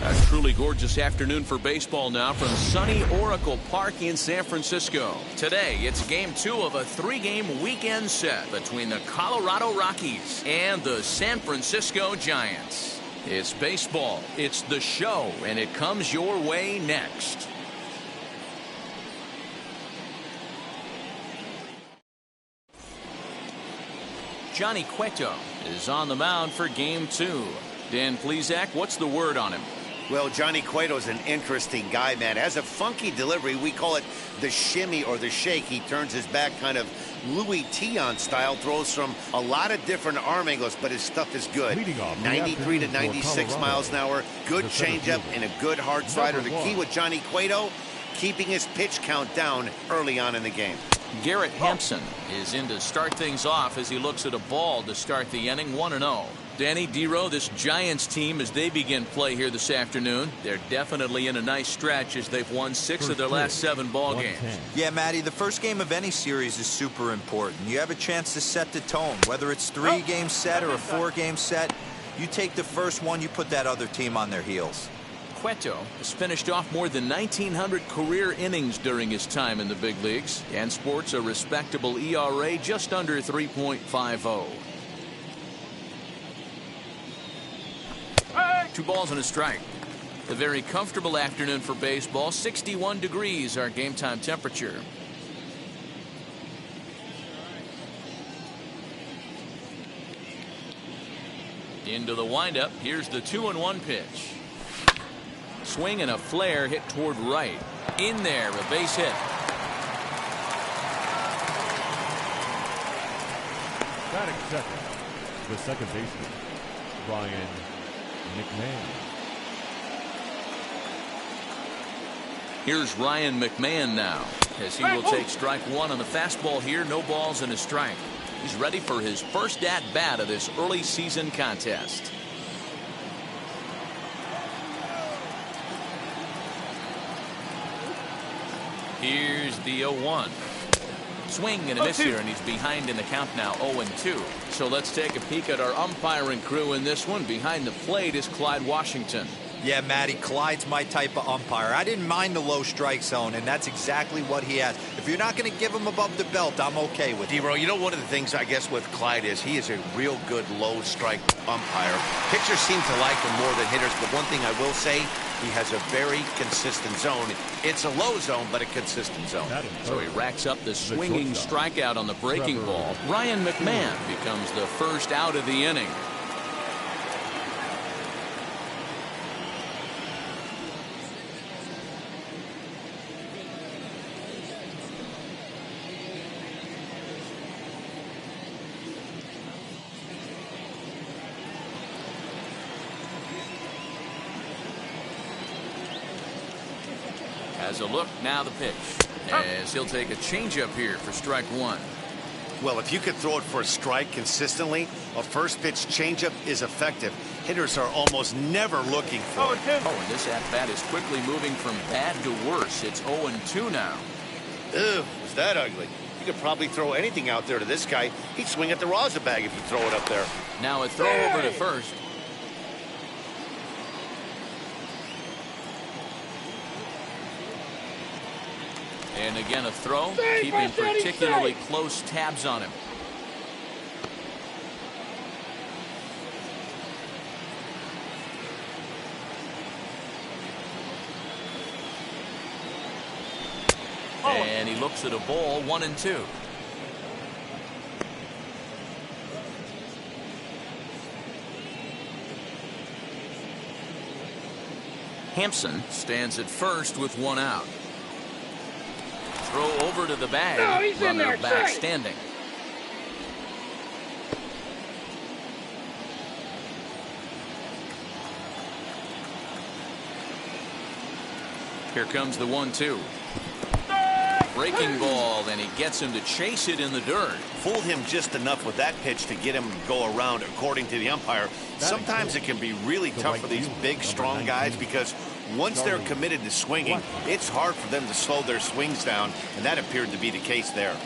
A truly gorgeous afternoon for baseball now from sunny Oracle Park in San Francisco. Today, it's game 2 of a 3-game weekend set between the Colorado Rockies and the San Francisco Giants. It's baseball, it's the show, and it comes your way next. Johnny Cueto is on the mound for game 2. Dan Plesac, what's the word on him? Well, Johnny Cueto's an interesting guy, man. Has a funky delivery. We call it the shimmy or the shake. He turns his back kind of Louis Tion style, throws from a lot of different arm angles, but his stuff is good. 93 to 96 miles an hour, good changeup and a good hard slider. The key with Johnny Cueto, keeping his pitch count down early on in the game. Garrett Hampson is in to start things off as he looks at a ball to start the inning. 1-0. Danny Dero, this Giants team, as they begin play here this afternoon, they're definitely in a nice stretch as they've won 6 of their last 7 ball games. Yeah, Matty, the first game of any series is super important. You have a chance to set the tone, whether it's 3-game set or a 4-game set. You take the first one, you put that other team on their heels. Cueto has finished off more than 1,900 career innings during his time in the big leagues and sports a respectable ERA just under 3.50. 2 balls and a strike. A very comfortable afternoon for baseball. 61 degrees our game time temperature. Into the windup. Here's the 2-1 pitch. Swing and a flare hit toward right. In there, a base hit. Batting second, the second baseman, Ryan Mcmahon. Here's Ryan Mcmahon now, as he will take strike 1 on the fastball here. No balls and a strike. He's ready for his first at-bat of this early season contest. Here's the 0-1. Swing and a miss here, and he's behind in the count now, 0-2. So let's take a peek at our umpiring crew in this one. Behind the plate is Clyde Washington. Yeah, Matty, Clyde's my type of umpire. I didn't mind the low strike zone, and that's exactly what he has. If you're not going to give him above the belt, I'm okay with it. D-Row, you know, one of the things, I guess, with Clyde is he is a real good low strike umpire. Pitchers seem to like him more than hitters, but one thing I will say, he has a very consistent zone. It's a low zone, but a consistent zone. So he racks up the swinging strikeout on the breaking ball. Ryan Mcmahon becomes the first out of the inning. Has a look, now the pitch, as he'll take a changeup here for strike 1. Well, if you could throw it for a strike consistently, a first pitch changeup is effective. Hitters are almost never looking for it. And this at-bat is quickly moving from bad to worse. It's 0-2 now. Ew, was that ugly? You could probably throw anything out there to this guy. He'd swing at the rosin bag if you throw it up there. Now a throw over to first. And again a throw, keeping particularly close tabs on him. And he looks at a ball, 1-2. Hampson stands at first with 1 out. Throw over to the bag. No, he's in there, back standing. Here comes the 1-2. Breaking ball, and he gets him to chase it in the dirt. Fooled him just enough with that pitch to get him to go around, according to the umpire. Sometimes it can be really tough for these big, strong guys because once they're committed to swinging, it's hard for them to slow their swings down, and that appeared to be the case there.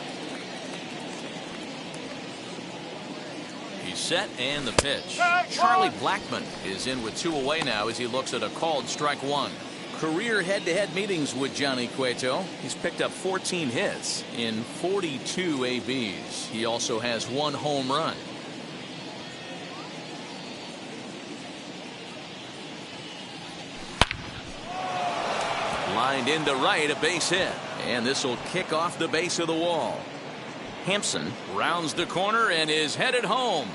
He's set, and the pitch. Charlie Blackmon is in with 2 away now as he looks at a called strike 1. Career head-to-head meetings with Johnny Cueto. He's picked up 14 hits in 42 ABs. He also has 1 home run. Lined into right, a base hit. And this will kick off the base of the wall. Hampson rounds the corner and is headed home.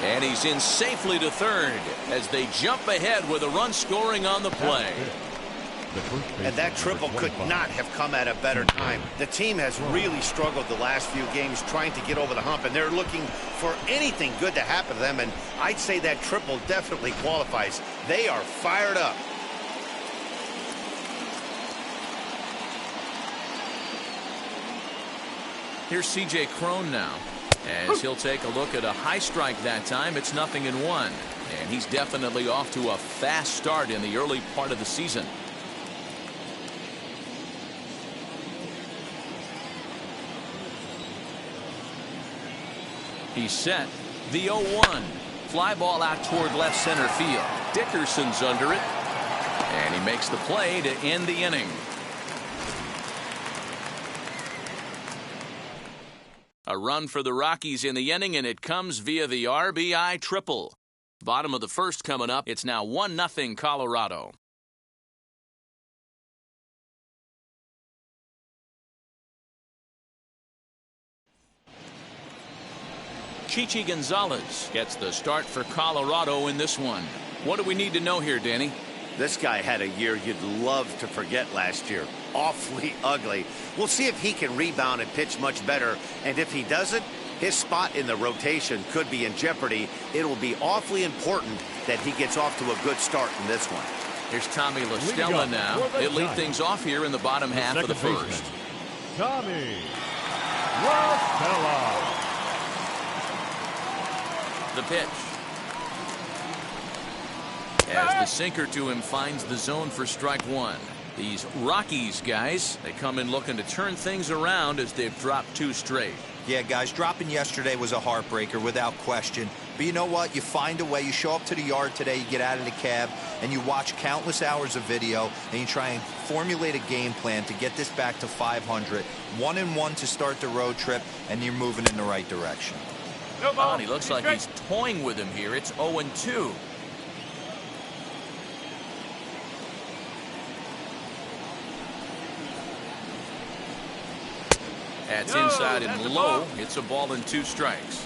And he's in safely to third as they jump ahead with a run scoring on the play. And that triple could not have come at a better time. The team has really struggled the last few games trying to get over the hump, and they're looking for anything good to happen to them, and I'd say that triple definitely qualifies. They are fired up. Here's C.J. Cron now, as he'll take a look at a high strike that time. It's 0-1, and he's definitely off to a fast start in the early part of the season. He's set. The 0-1. Fly ball out toward left center field. Dickerson's under it, and he makes the play to end the inning. A run for the Rockies in the inning, and it comes via the RBI triple. Bottom of the first coming up. It's now 1-0 Colorado. Chichi Gonzalez gets the start for Colorado in this one. What do we need to know here, Danny? This guy had a year you'd love to forget last year. Awfully ugly. We'll see if he can rebound and pitch much better. And if he doesn't, his spot in the rotation could be in jeopardy. It will be awfully important that he gets off to a good start in this one. Here's Tommy Lestella now. He'll lead things off here in the bottom half of the first. Tommy Lestella. The pitch. As the sinker to him finds the zone for strike one. These Rockies guys, they come in looking to turn things around as they've dropped 2 straight. Yeah, guys, dropping yesterday was a heartbreaker without question. But you know what? You find a way. You show up to the yard today, you get out of the cab, and you watch countless hours of video, and you try and formulate a game plan to get this back to 500. 1-1 to start the road trip, and you're moving in the right direction. Oh, and he looks like he's toying with him here. It's 0-2. That's inside and low. It's a ball and 2 strikes.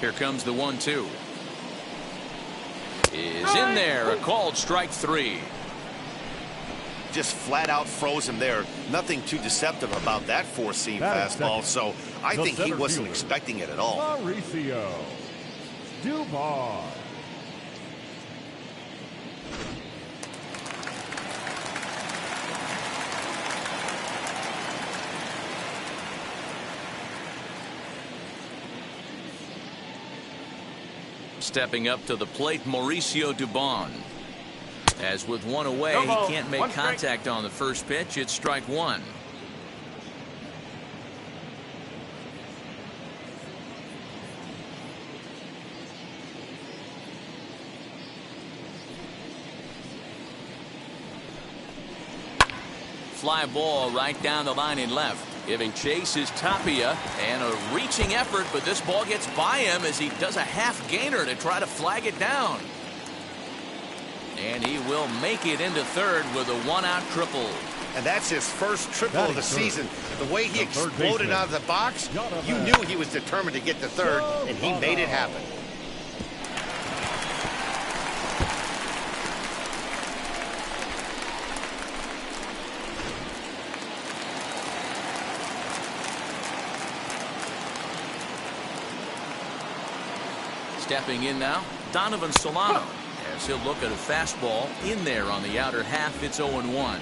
Here comes the 1-2. Is in there. A called strike 3. Just flat out froze him there. Nothing too deceptive about that 4-seam fastball. So I think he wasn't expecting it at all. Mauricio De Bonne. Stepping up to the plate, Mauricio De Bonne. As with 1 away, he can't make contact on the first pitch. It's strike 1. Fly ball right down the line and left. Giving chase is Tapia, and a reaching effort, but this ball gets by him as he does a half gainer to try to flag it down. And he will make it into third with a 1-out triple. And that's his first triple of the season. The way he exploded out of the box, you knew he was determined to get to third, and he made it happen. Stepping in now, Donovan Solano. As he'll look at a fastball in there on the outer half. It's 0-1.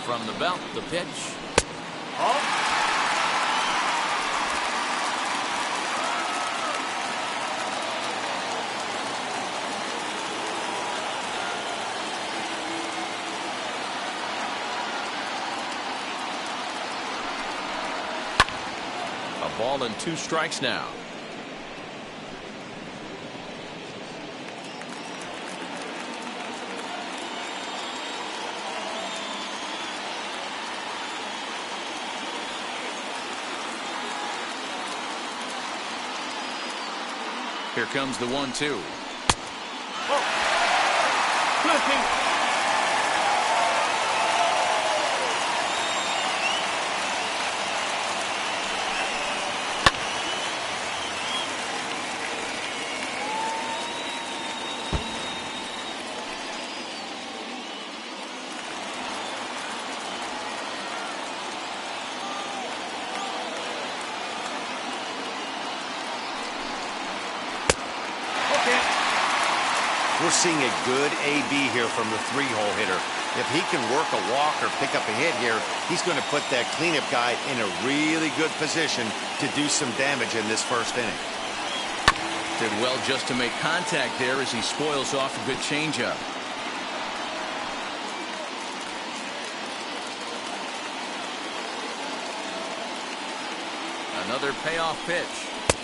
From the belt, the pitch. Ball and 2 strikes now. Here comes the 1-2. We're seeing a good AB here from the 3-hole hitter. If he can work a walk or pick up a hit here, he's going to put that cleanup guy in a really good position to do some damage in this first inning. Did well just to make contact there as he spoils off a good changeup. Another payoff pitch.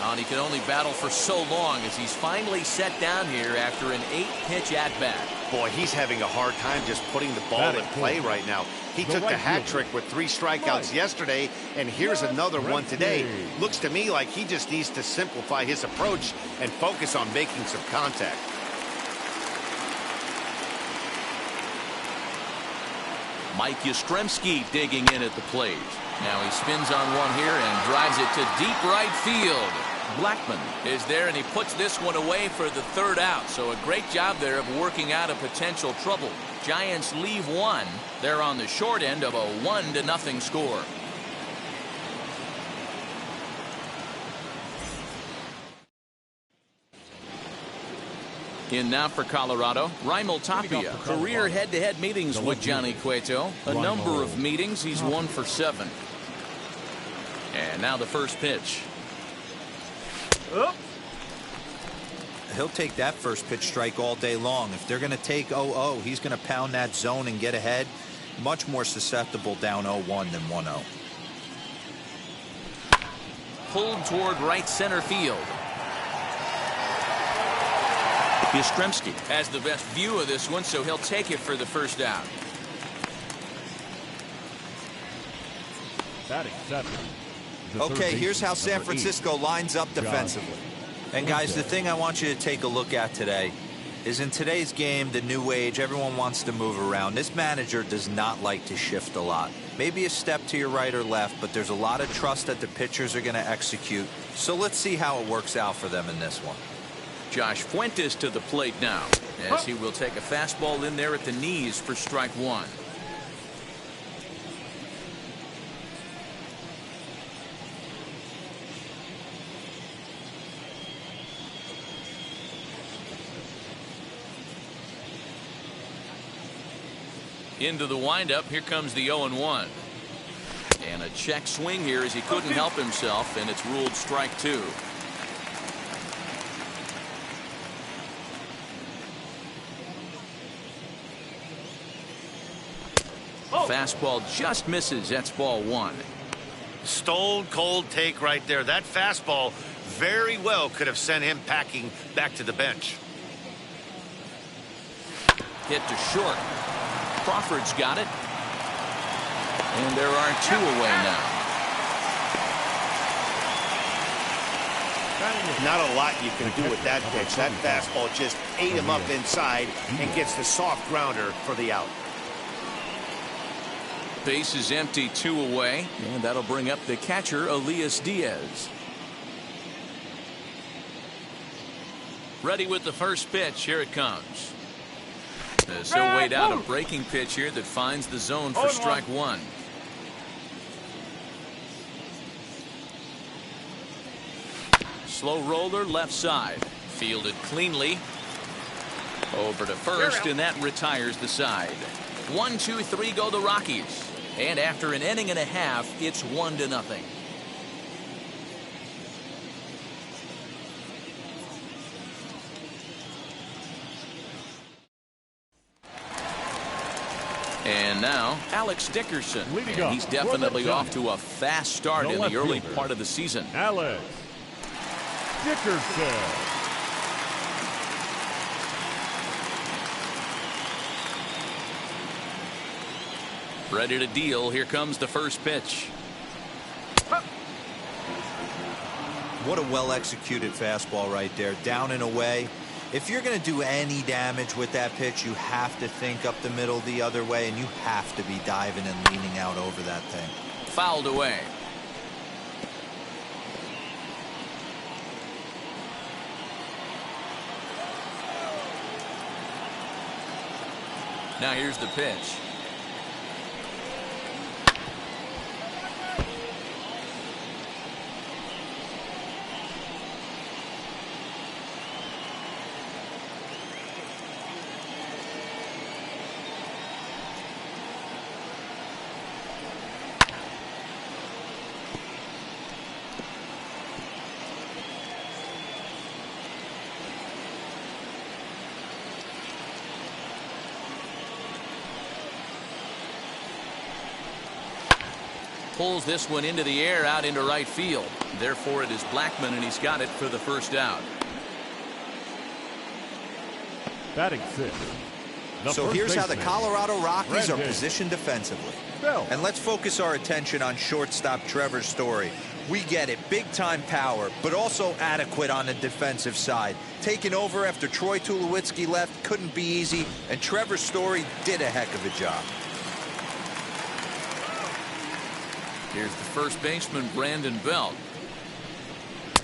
And he can only battle for so long as he's finally set down here after an 8-pitch at-bat. Boy, he's having a hard time just putting the ball in play right now. He took the hat trick with 3 strikeouts yesterday, and here's another one today. Looks to me like he just needs to simplify his approach and focus on making some contact. Mike Yastrzemski digging in at the plate. Now he spins on one here and drives it to deep right field. Blackmon is there, and he puts this one away for the 3rd out. So a great job there of working out a potential trouble. Giants leave one. They're on the short end of a 1-0 score. In now for Colorado, Raimel Tapia. Career head-to-head meetings with Johnny Cueto. A number of meetings. He's 1 for 7. And now the first pitch. He'll take that first pitch strike all day long. If they're going to take 0-0, he's going to pound that zone and get ahead. Much more susceptible down 0-1 than 1-0. Pulled toward right center field. Yastrzemski has the best view of this one, so he'll take it for the first out. Okay, here's how San Francisco lines up defensively. And guys, the thing I want you to take a look at today is in today's game, the new age, everyone wants to move around. This manager does not like to shift a lot. Maybe a step to your right or left, but there's a lot of trust that the pitchers are going to execute. So let's see how it works out for them in this one. Josh Fuentes to the plate now, as he will take a fastball in there at the knees for strike 1. Into the windup, here comes the 0-1. And a check swing here as he couldn't help himself, and it's ruled strike 2. Fastball just misses. That's ball 1. Stone cold take right there. That fastball very well could have sent him packing back to the bench. Hit to short. Crawford's got it. And there are 2 away now. Not a lot you can do with that pitch. That fastball just ate him up inside and gets the soft grounder for the out. Base is empty, 2 away, and that'll bring up the catcher, Elias Diaz. Ready with the first pitch. Here it comes. As he'll wait out a breaking pitch here that finds the zone for strike 1. Slow roller left side. Fielded cleanly. Over to first, and that retires the side. 1, 2, 3 go the Rockies. And after an inning and a half, it's 1-0. And now Alex Dickerson. And he's definitely off to a fast start in the early part of the season. Alex Dickerson. Ready to deal. Here comes the first pitch. What a well-executed fastball right there. Down and away. If you're going to do any damage with that pitch, you have to think up the middle the other way, and you have to be diving and leaning out over that thing. Fouled away. Now here's the pitch. pulls this one into the air out into right field. Therefore, it is Blackmon, and he's got it for the first out. Batting six. So here's how the Colorado Rockies are positioned defensively. And let's focus our attention on shortstop Trevor Story. We get it, big-time power, but also adequate on the defensive side. Taking over after Troy Tulowitzki left couldn't be easy, and Trevor Story did a heck of a job. Here's the first baseman, Brandon Belt,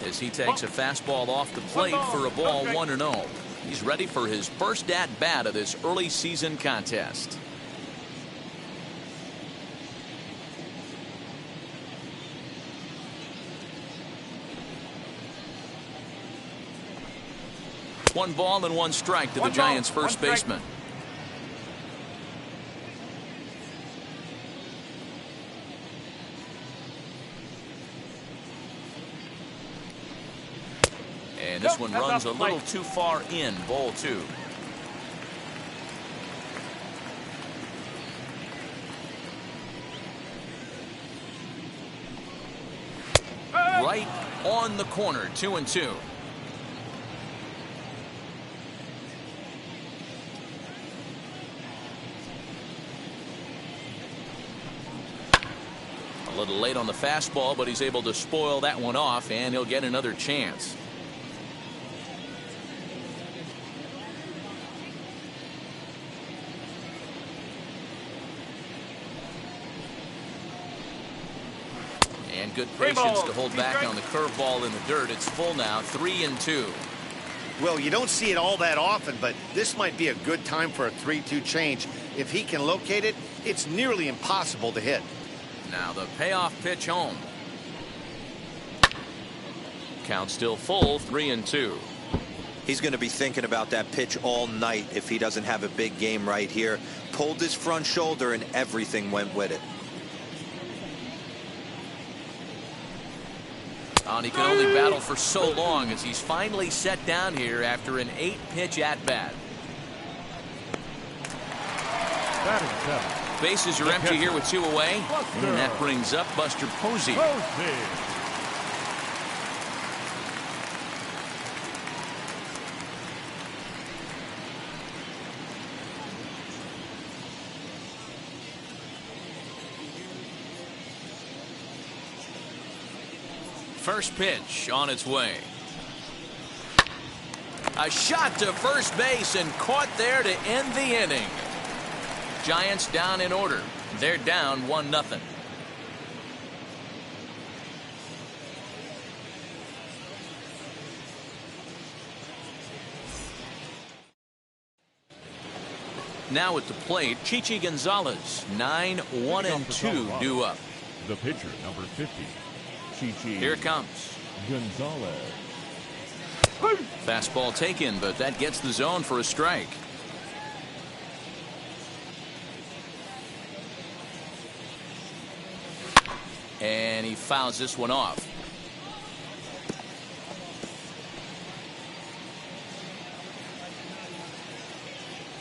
as he takes a fastball off the plate for a ball, 1-0. He's ready for his first at-bat of this early season contest. One ball and one strike to the Giants' first baseman. And this one runs a little too far in, ball 2. Right on the corner, 2-2. A little late on the fastball, but he's able to spoil that one off, and he'll get another chance. And good patience to hold back on the curveball in the dirt. It's full now, 3-2. Well, you don't see it all that often, but this might be a good time for a 3-2 change. If he can locate it, it's nearly impossible to hit. Now the payoff pitch home. Count still full, 3-2. He's going to be thinking about that pitch all night if he doesn't have a big game right here. Pulled his front shoulder and everything went with it. And he can only battle for so long as he's finally set down here after an 8-pitch at-bat. Bases are empty here with 2 away. And that brings up Buster Posey. First pitch on its way. A shot to first base and caught there to end the inning. Giants down in order. They're down 1-0. Now at the plate, Chichi Gonzalez. 9-1-2 due up. The pitcher, number 50. Chichi. Here it comes. Gonzalez. Fastball taken, but that gets the zone for a strike. And he fouls this one off.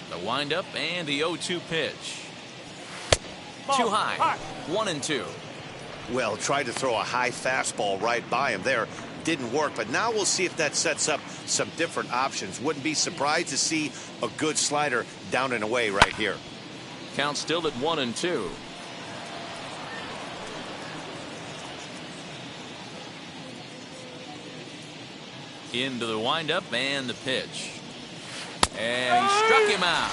The windup and the 0-2 pitch. Too high. 1-2. Well, tried to throw a high fastball right by him there. Didn't work, but now we'll see if that sets up some different options. Wouldn't be surprised to see a good slider down and away right here. Count still at 1-2. Into the windup and the pitch. And he struck him out.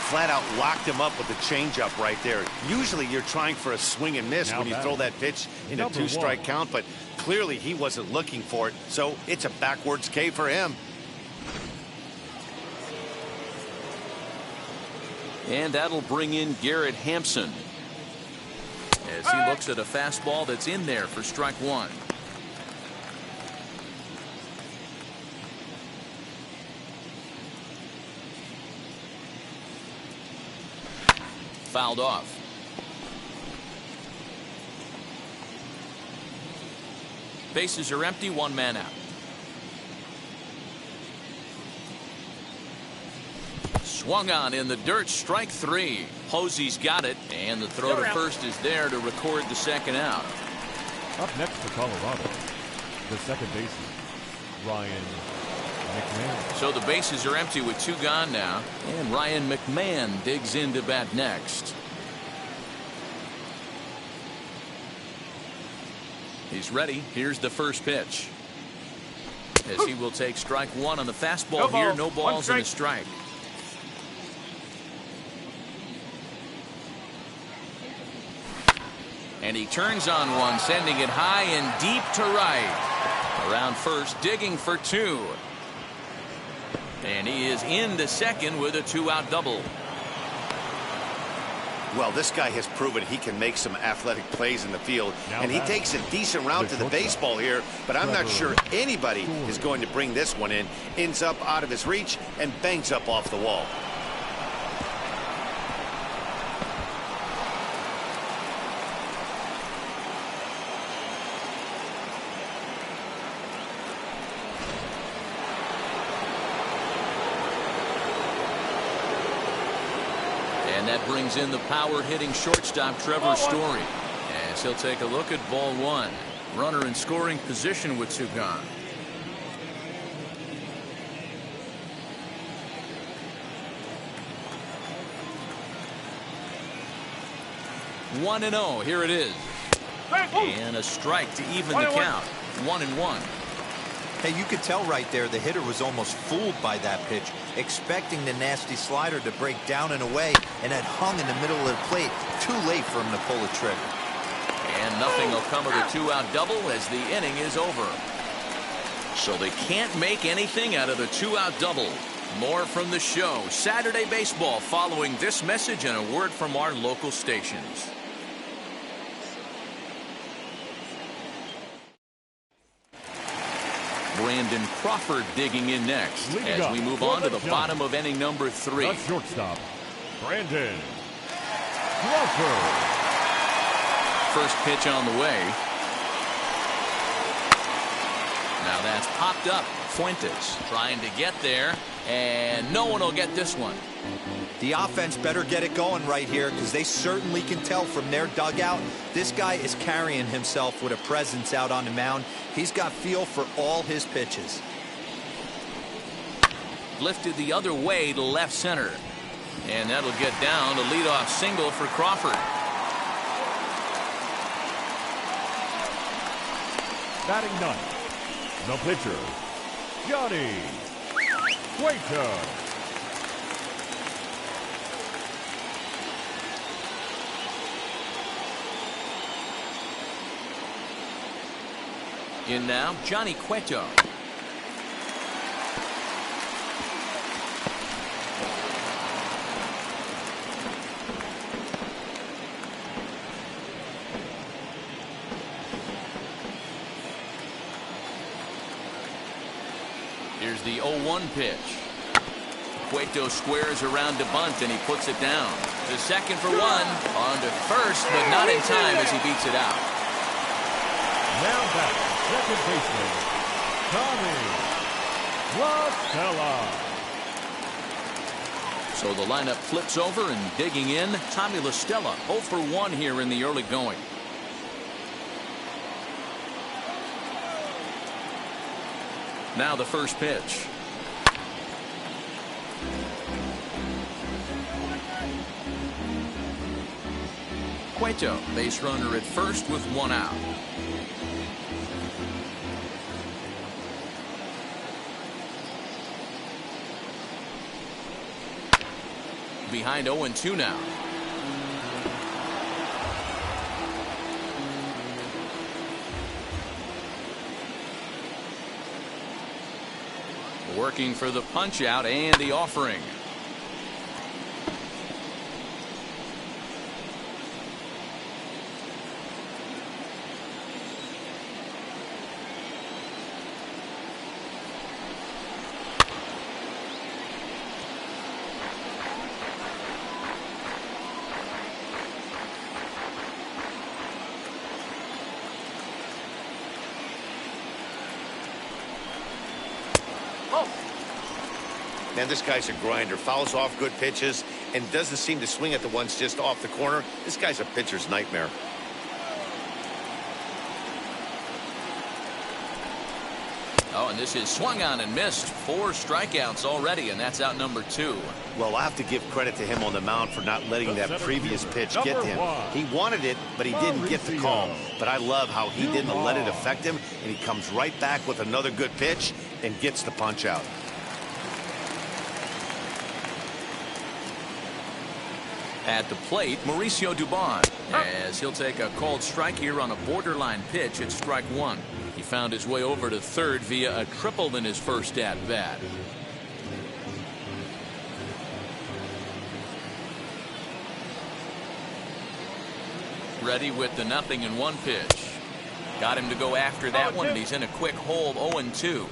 Flat out locked him up with the changeup right there. Usually you're trying for a swing and miss when you throw that pitch in a 2-strike count, but clearly he wasn't looking for it, so it's a backwards K for him. And that'll bring in Garrett Hampson as he looks at a fastball that's in there for strike 1. Fouled off. Bases are empty, 1 man out. Swung on in the dirt, strike 3. Posey's got it, and the throw to first is there to record the second out. Up next for Colorado, the second baseman, Ryan Mcmahon. So the bases are empty with 2 gone now, and Ryan Mcmahon digs in to bat next. He's ready. Here's the first pitch. As he will take strike 1 on the fastball here. No balls and a strike. And he turns on one, sending it high and deep to right. Around first, digging for 2. And he is into second with a 2-out double. Well, this guy has proven he can make some athletic plays in the field, and he takes a decent route to the baseball here, but I'm not sure anybody is going to bring this one in. Ends up out of his reach and bangs up off the wall. That brings in the power-hitting shortstop Trevor Story. As he'll take a look at ball 1. Runner in scoring position with 2 gone. One and 0. Here it is. And a strike to even the count. 1-1. Hey, you could tell right there the hitter was almost fooled by that pitch, expecting the nasty slider to break down and away, and had hung in the middle of the plate. Too late for him to pull the trigger. And nothing will come of the 2-out double as the inning is over. So they can't make anything out of the 2-out double. More from the show. Saturday Baseball following this message and a word from our local stations. Brandon Crawford digging in next as we move on to the bottom of inning number 3. The shortstop, Brandon Crawford. First pitch on the way. Now that's popped up. Fuentes trying to get there, and no one will get this one. The offense better get it going right here, because they certainly can tell from their dugout this guy is carrying himself with a presence out on the mound. He's got feel for all his pitches. Lifted the other way to left center, and that'll get down to leadoff single for Crawford. Batting 9th, the pitcher, Johnny Cueto. In now, Johnny Cueto. Here's the 0-1 pitch. Cueto squares around to bunt, and he puts it down. To second for 1. On to first, but not in time as he beats it out. Now back. Second baseman, Tommy Lestella. So the lineup flips over, and digging in, Tommy Lestella, 0 for 1 here in the early going. Now the first pitch. Cueto, base runner at first with 1 out. Behind 0-2 now. Working for the punch out and the offering. Man, this guy's a grinder. Fouls off good pitches and doesn't seem to swing at the ones just off the corner. This guy's a pitcher's nightmare. Oh, and this is swung on and missed. 4 strikeouts already, and that's out number 2. Well, I have to give credit to him on the mound for not letting that previous pitch get to him. He wanted it, but he didn't get the call. But I love how he didn't let it affect him, and he comes right back with another good pitch and gets the punch out. At the plate, Mauricio De Bonne, as he'll take a called strike here on a borderline pitch at strike 1. He found his way over to third via a triple in his first at-bat. Ready with the 0-1 pitch. Got him to go after that one, and he's in a quick hole, 0-2.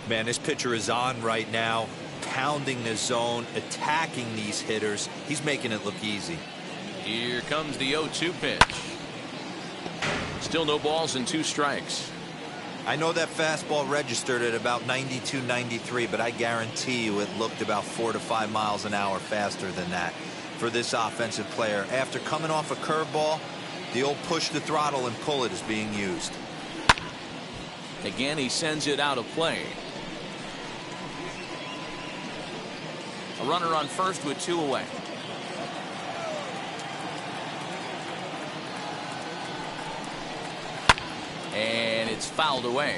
Man, this pitcher is on right now, pounding the zone, attacking these hitters. He's making it look easy. Here comes the 0-2 pitch. Still no balls and 2 strikes. I know that fastball registered at about 92, 93, but I guarantee you it looked about 4 to 5 miles an hour faster than that for this offensive player. After coming off a curveball, the old push the throttle and pull it is being used. Again, he sends it out of play. A runner on first with 2 away. And it's fouled away.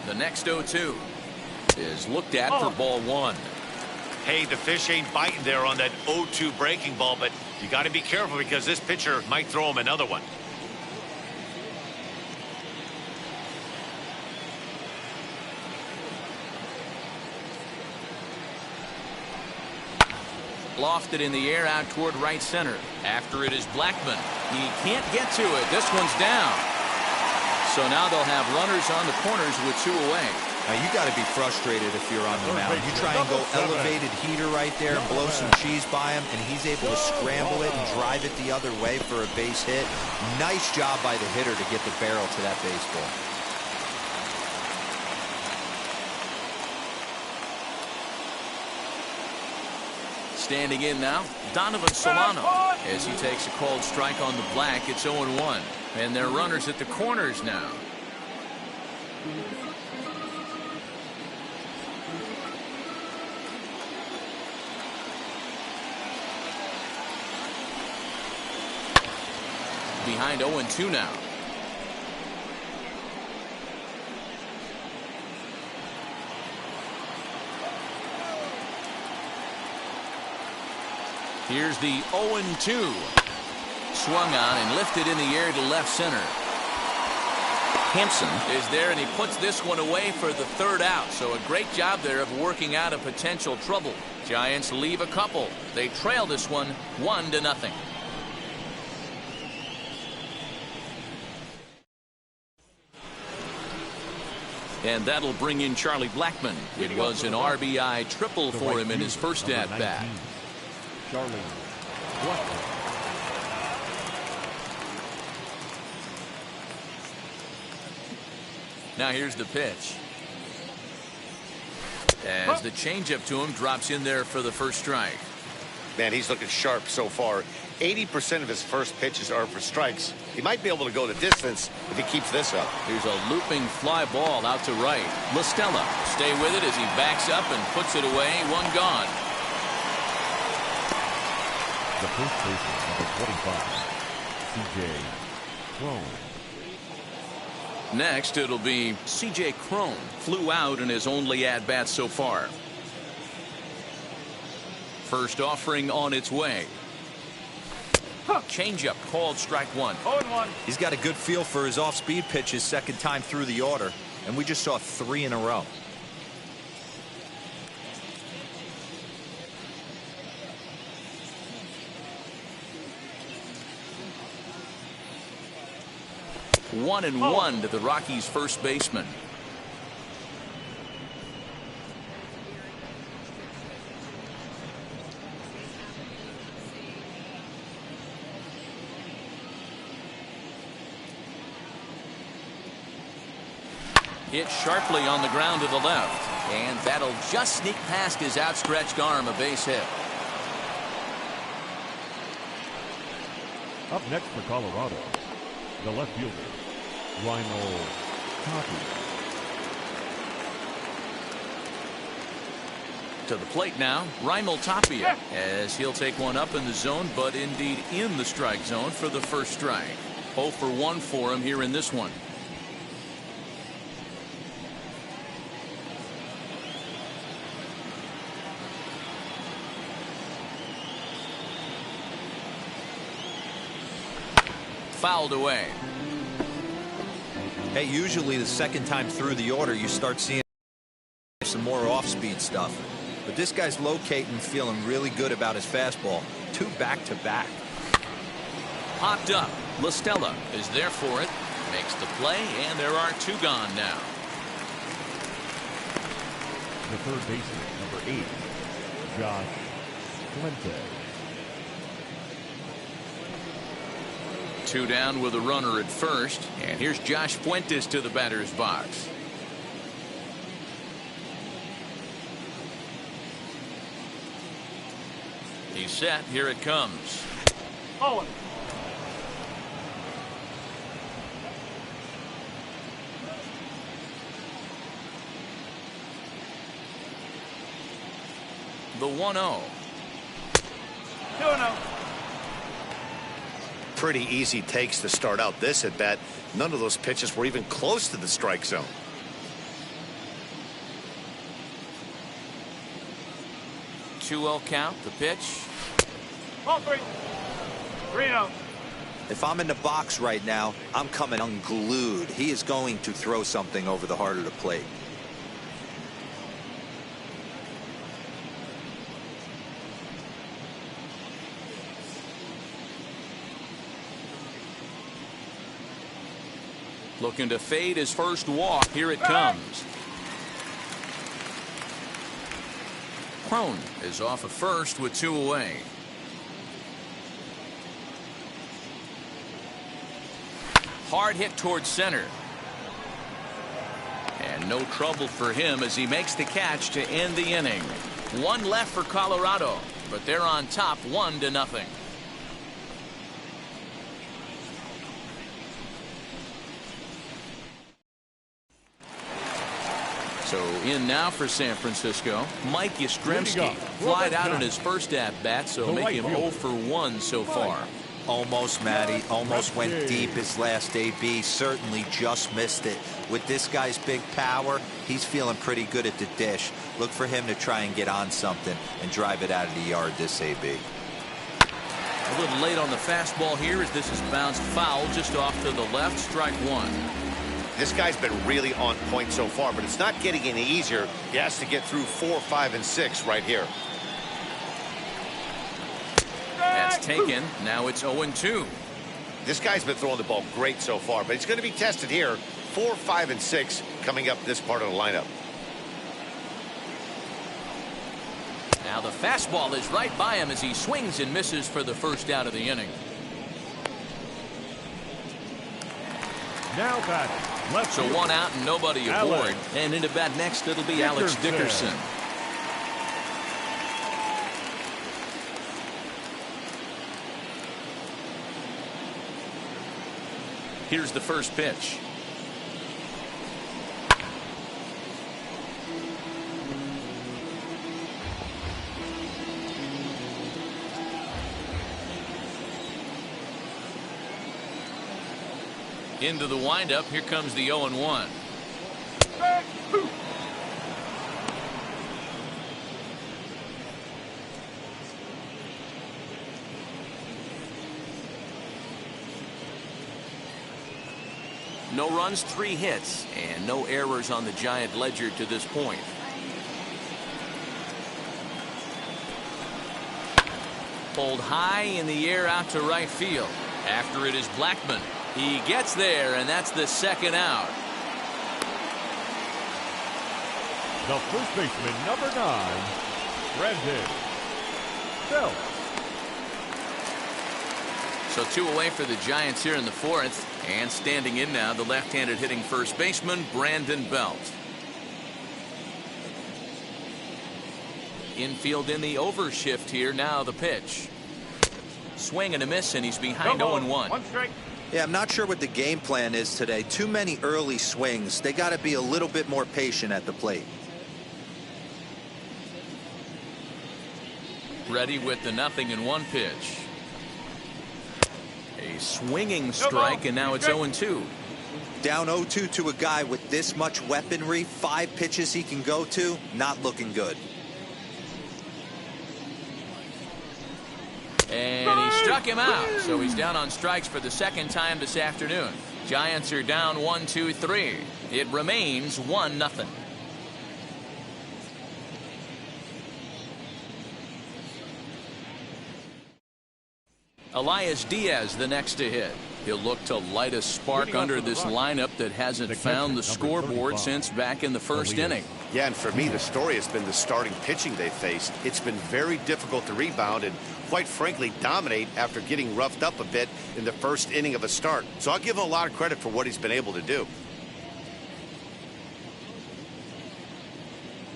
The next 0-2 is looked at for ball 1. Hey, the fish ain't biting there on that 0-2 breaking ball, but you got to be careful because this pitcher might throw him another one. Lofted in the air out toward right center. After it is Blackmon. He can't get to it. This one's down. So now they'll have runners on the corners with 2 away. Now you got to be frustrated if you're on the mound. You try and go elevated heater right there and blow some cheese by him, and he's able to scramble it and drive it the other way for a base hit. Nice job by the hitter to get the barrel to that baseball. Standing in now, Donovan Solano, as he takes a called strike on the black. It's 0-1, and they're runners at the corners now. Behind 0-2 now. Here's the 0-2. Swung on and lifted in the air to left center. Hampson is there, and he puts this one away for the 3rd out. So a great job there of working out a potential trouble. Giants leave a couple. They trail this one 1-0. And that'll bring in Charlie Blackmon. It was an RBI triple for him in his first at-bat. Charlie Blackmon. Now here's the pitch. As the changeup to him drops in there for the first strike. Man, he's looking sharp so far. 80% of his first pitches are for strikes. He might be able to go the distance if he keeps this up. Here's a looping fly ball out to right. Lestella stay with it as he backs up and puts it away. 1 gone. The first baseman, number 25, C.J. Crone. Next, it'll be C.J. Crone. Flew out in his only at-bat so far. First offering on its way. Changeup called strike 1. 0-1. He's got a good feel for his off-speed pitches second time through the order, and we just saw 3 in a row. One and one to the Rockies' first baseman. Hit sharply on the ground to the left. And that'll just sneak past his outstretched arm, a base hit. Up next for Colorado, the left fielder, Reinhold Tapia. To the plate now, Reinhold Tapia, as he'll take one up in the zone, but indeed in the strike zone for the first strike. 0 for 1 for him here in this one. Fouled away. Hey, usually the second time through the order, you start seeing some more off-speed stuff. But this guy's locating, feeling really good about his fastball. 2 back-to-back. Popped up. Lestella is there for it. Makes the play, and there are 2 gone now. The third baseman, number 8, Josh Fuentes. 2 down with a runner at first. And here's Josh Fuentes to the batter's box. He's set. Here it comes. Oh. The 1-0. 2-0. Pretty easy takes to start out this at bat. None of those pitches were even close to the strike zone. Two-0 count. The pitch. Ball 3. 3-0. If I'm in the box right now, I'm coming unglued. He is going to throw something over the heart of the plate. Looking to fade his first walk. Here it comes. Crone is off of first with 2 away. Hard hit towards center. And no trouble for him as he makes the catch to end the inning. 1 left for Colorado, but they're on top 1-0. So in now for San Francisco, Mike Yastrzemski flied out in his first at-bat, so make him 0 for 1 so far. Almost, Matty. Almost went deep his last AB. Certainly just missed it. With this guy's big power, he's feeling pretty good at the dish. Look for him to try and get on something and drive it out of the yard this AB. A little late on the fastball here as this is bounced foul just off to the left. Strike 1. This guy's been really on point so far, but it's not getting any easier. He has to get through 4, 5, and 6 right here. That's taken. Now it's 0-2. This guy's been throwing the ball great so far, but he's going to be tested here. 4, 5, and 6 coming up this part of the lineup. Now the fastball is right by him as he swings and misses for the first out of the inning. Now batting. Left So 1 out and nobody aboard. And into bat next, it'll be Alex Dickerson. Here's the first pitch. Into the windup. Here comes the 0-1. No runs, 3 hits, and no errors on the Giant ledger to this point. Pulled high in the air out to right field. After it is Blackmon. He gets there, and that's the second out. The first baseman, number 9, Brandon Belt. So 2 away for the Giants here in the 4th. And standing in now, the left-handed hitting first baseman, Brandon Belt. Infield in the overshift here. Now the pitch. Swing and a miss, and he's behind 0-1. 1 strike. Yeah, I'm not sure what the game plan is today. Too many early swings. They got to be a little bit more patient at the plate. Ready with the 0-1 pitch. A swinging strike, and now it's 0-2. Down 0-2 to a guy with this much weaponry, 5 pitches he can go to, not looking good. And he struck him out, so he's down on strikes for the 2nd time this afternoon. Giants are down 1-2-3. It remains 1-0. Elias Diaz the next to hit. He'll look to light a spark under this lineup that hasn't found the scoreboard since back in the 1st inning. Yeah, and for me, the story has been the starting pitching they faced. It's been very difficult to rebound and, quite frankly, dominate after getting roughed up a bit in the 1st inning of a start. So I'll give him a lot of credit for what he's been able to do.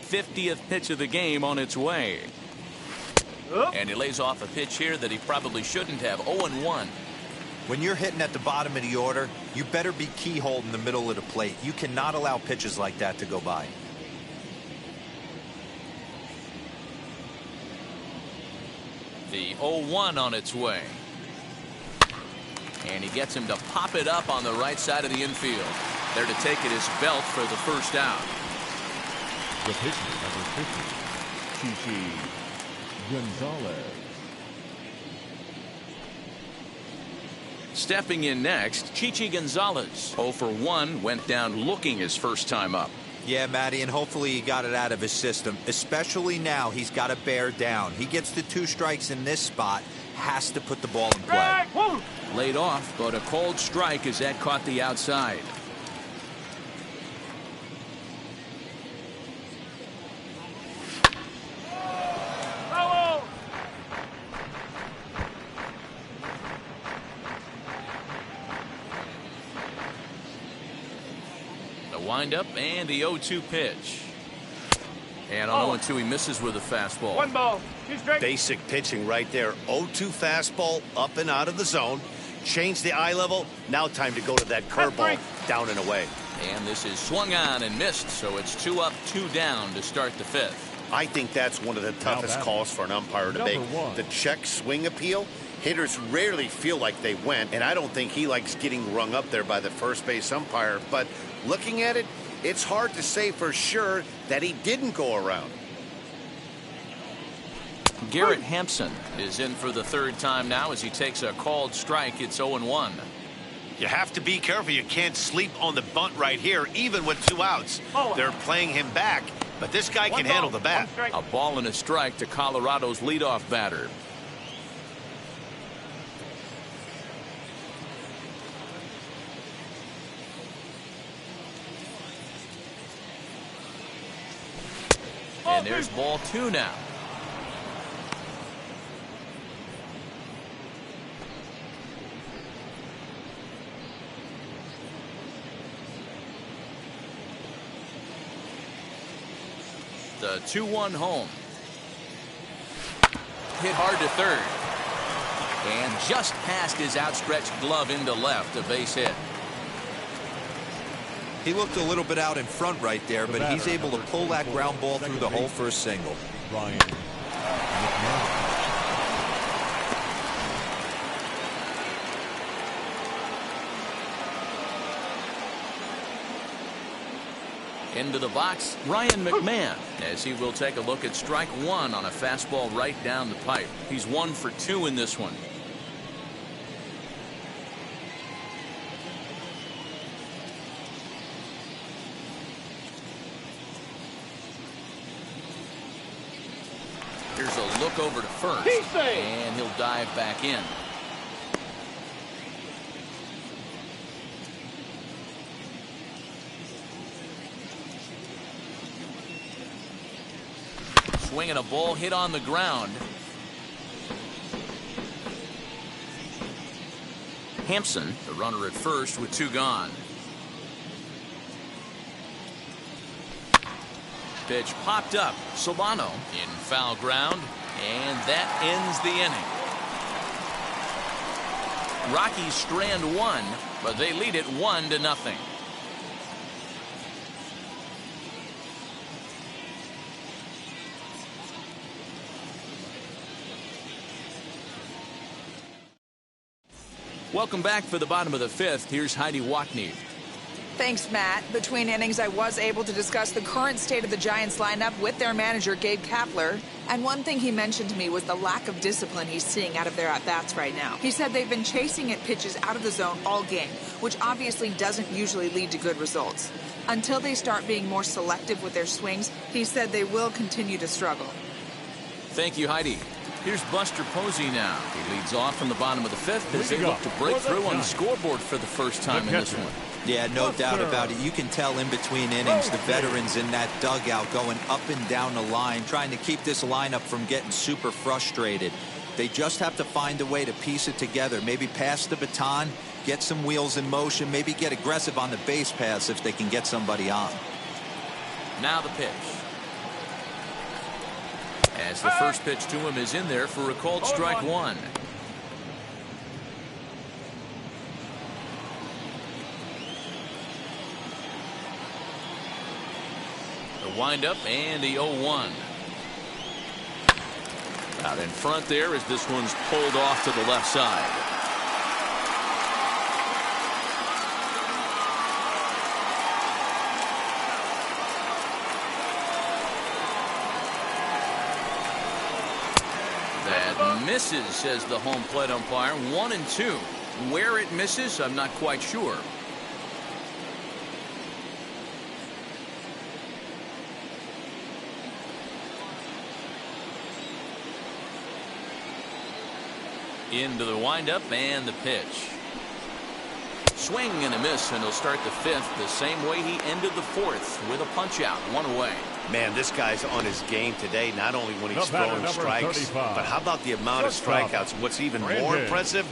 50th pitch of the game on its way. And he lays off a pitch here that he probably shouldn't have. 0-1. When you're hitting at the bottom of the order, you better be keyhole in the middle of the plate. You cannot allow pitches like that to go by. The 0-1 on its way. And he gets him to pop it up on the right side of the infield. There to take it is Belt for the 1st out. The pitcher, number 50, Chichi Gonzalez. Stepping in next, Chichi Gonzalez. 0 for 1, went down looking his first time up. Yeah, Matty, and hopefully he got it out of his system. Especially now, he's got to bear down. He gets the 2 strikes in this spot, has to put the ball in play. Laid off, but a cold strike as that caught the outside. Windup and the 0-2 pitch. And on 0-2 he misses with a fastball. 1 ball, 2 strikes. Basic pitching right there. 0-2 fastball up and out of the zone. Change the eye level. Now time to go to that curveball down and away. And this is swung on and missed, so it's 2 up, 2 down to start the 5th. I think that's one of the toughest calls for an umpire to make. The check swing appeal. Hitters rarely feel like they went, and I don't think he likes getting rung up there by the first base umpire. But looking at it, it's hard to say for sure that he didn't go around. Garrett Hampson is in for the 3rd time now as he takes a called strike. It's 0-1. You have to be careful. You can't sleep on the bunt right here, even with 2 outs. They're playing him back, but this guy can handle the bat. A ball and a strike to Colorado's leadoff batter. And there's ball 2 now. The 2-1 home. Hit hard to 3rd. And just past his outstretched glove into left, a base hit. He looked a little bit out in front right there, but he's able to pull that ground ball through the hole for a single. Mcmahon. Into the box, Ryan Mcmahon, as he will take a look at strike 1 on a fastball right down the pipe. He's 1 for 2 in this one. Here's a look over to first, and he'll dive back in. Swinging a ball hit on the ground. Hampson, the runner at first with 2 gone. Pitch popped up. Solano in foul ground, and that ends the inning. Rockies strand 1, but they lead it 1-0. Welcome back for the bottom of the 5th. Here's Heidi Wackney. Thanks, Matt. Between innings, I was able to discuss the current state of the Giants lineup with their manager, Gabe Kapler. And one thing he mentioned to me was the lack of discipline he's seeing out of their at-bats right now. He said they've been chasing at pitches out of the zone all game, which obviously doesn't usually lead to good results. Until they start being more selective with their swings, he said they will continue to struggle. Thank you, Heidi. Here's Buster Posey now. He leads off from the bottom of the 5th as they look to break through on the scoreboard for the first time in this one. Yeah, no doubt about it. You can tell in between innings the veterans in that dugout going up and down the line, trying to keep this lineup from getting super frustrated. They just have to find a way to piece it together. Maybe pass the baton, get some wheels in motion, maybe get aggressive on the base pass if they can get somebody on. Now the pitch. As the first pitch to him is in there for a called strike 1. The windup and the 0-1. Out in front there as this one's pulled off to the left side. That misses, says the home plate umpire. 1-2. Where it misses, I'm not quite sure. Into the windup and the pitch. Swing and a miss, and he'll start the 5th the same way he ended the 4th with a punch out, 1 away. Man, this guy's on his game today, not only when he's throwing strikes, but how about the amount of strikeouts? What's even more impressive,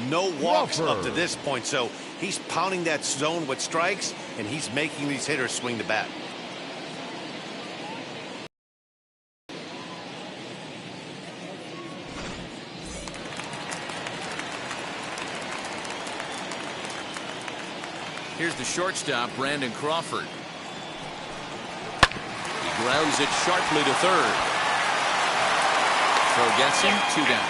no walks up to this point. So he's pounding that zone with strikes, and he's making these hitters swing the bat. Here's the shortstop, Brandon Crawford. He grounds it sharply to third. Throw gets him, 2 down.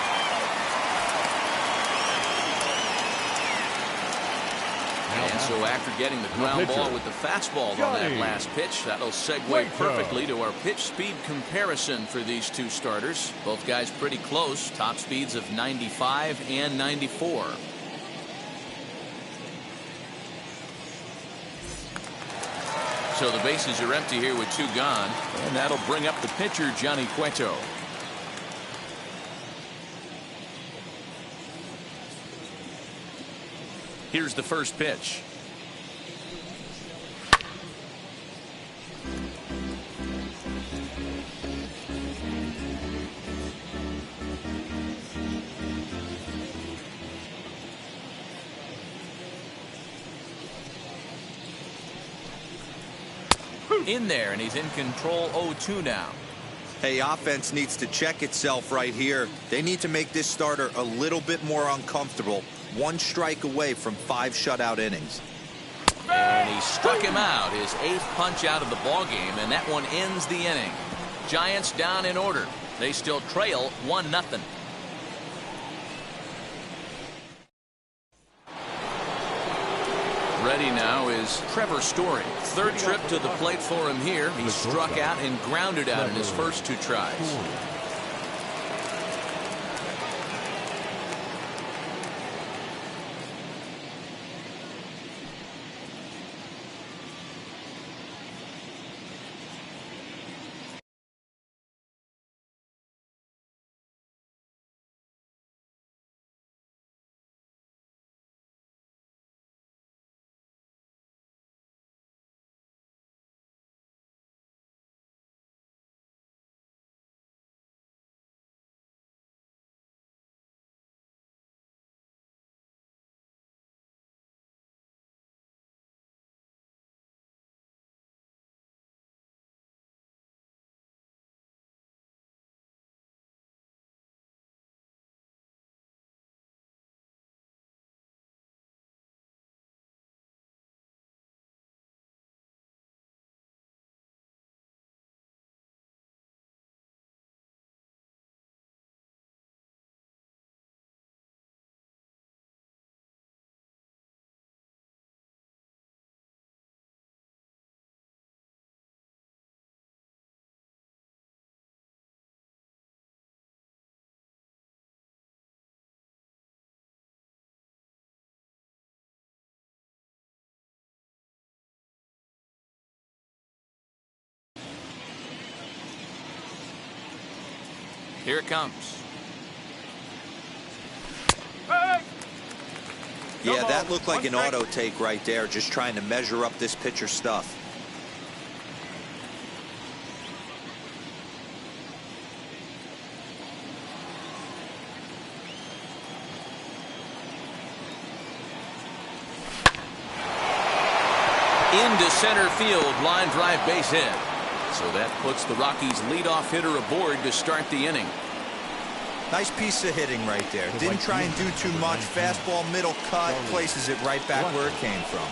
And so after getting the ground ball with the fastball on that last pitch, that'll segue perfectly to our pitch speed comparison for these two starters. Both guys pretty close, top speeds of 95 and 94. So the bases are empty here with 2 gone, and that'll bring up the pitcher, Johnny Cueto. Here's the first pitch. In there, and he's in control 0-2 now. Hey, offense needs to check itself right here. They need to make this starter a little bit more uncomfortable. 1 strike away from 5 shutout innings. And he struck him out, his 8th punch out of the ballgame, and that one ends the inning. Giants down in order. They still trail 1-0. Ready now is Trevor Story. 3rd trip to the plate for him here. He struck out and grounded out in his first 2 tries. Here it comes. Yeah, that looked like an auto take right there, just trying to measure up this pitcher's stuff. Into center field, line drive base hit. So that puts the Rockies leadoff hitter aboard to start the inning. Nice piece of hitting right there. Didn't try and do too much. Fastball, middle cut, places it right back where it came from.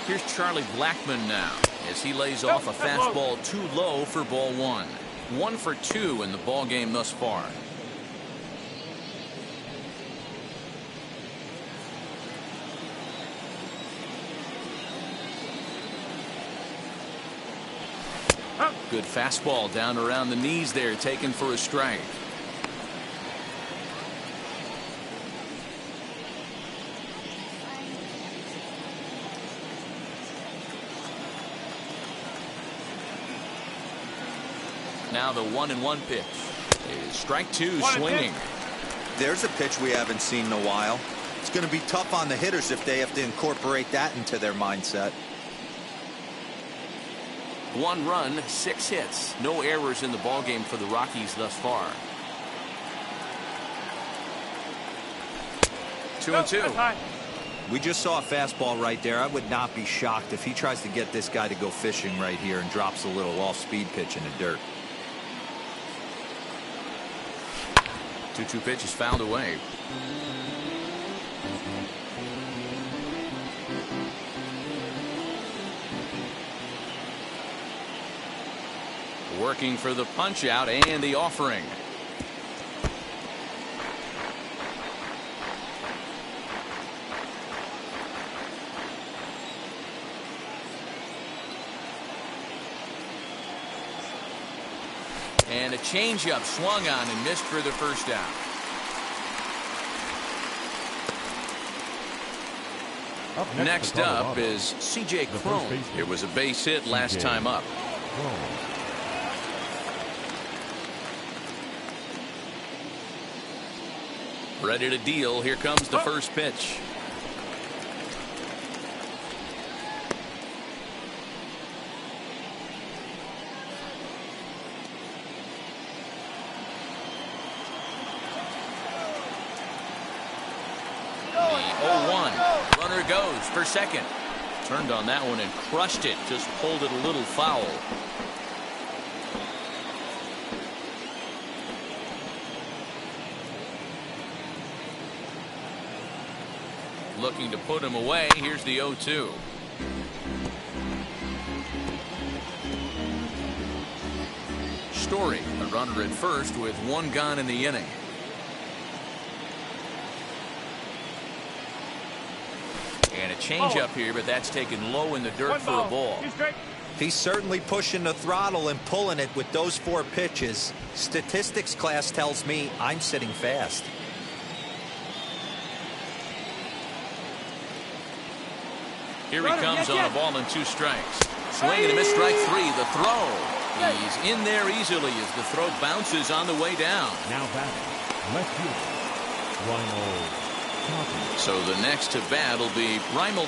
Here's Charlie Blackmon now as he lays off a fastball too low for ball one. 1 for 2 in the ball game thus far. Good fastball down around the knees there, taken for a strike. Now the 1-1 pitch is strike 2, swinging. There's a pitch we haven't seen in a while. It's going to be tough on the hitters if they have to incorporate that into their mindset. 1 run, 6 hits, no errors in the ballgame for the Rockies thus far. 2-2. We just saw a fastball right there. I would not be shocked if he tries to get this guy to go fishing right here and drops a little off-speed pitch in the dirt. 2-2 pitch is fouled away. Working for the punch out and the offering. And a changeup swung on and missed for the first down. Next up is C.J. Cron. It was a base hit last time up. Ready to deal. Here comes the first pitch. The 0-1. Runner goes for second. Turned on that one and crushed it. Just pulled it a little foul. Looking to put him away. Here's the 0-2. Story, a runner at first with 1 gone in the inning. And a changeup here, but that's taken low in the dirt for a ball. He's certainly pushing the throttle and pulling it with those 4 pitches. Statistics class tells me I'm sitting fast. Here he comes on a ball and 2 strikes. Swing and a miss, strike 3. The throw. He's in there easily as the throw bounces on the way down. Now batting, left fielder, Tapia. So the next to bat will be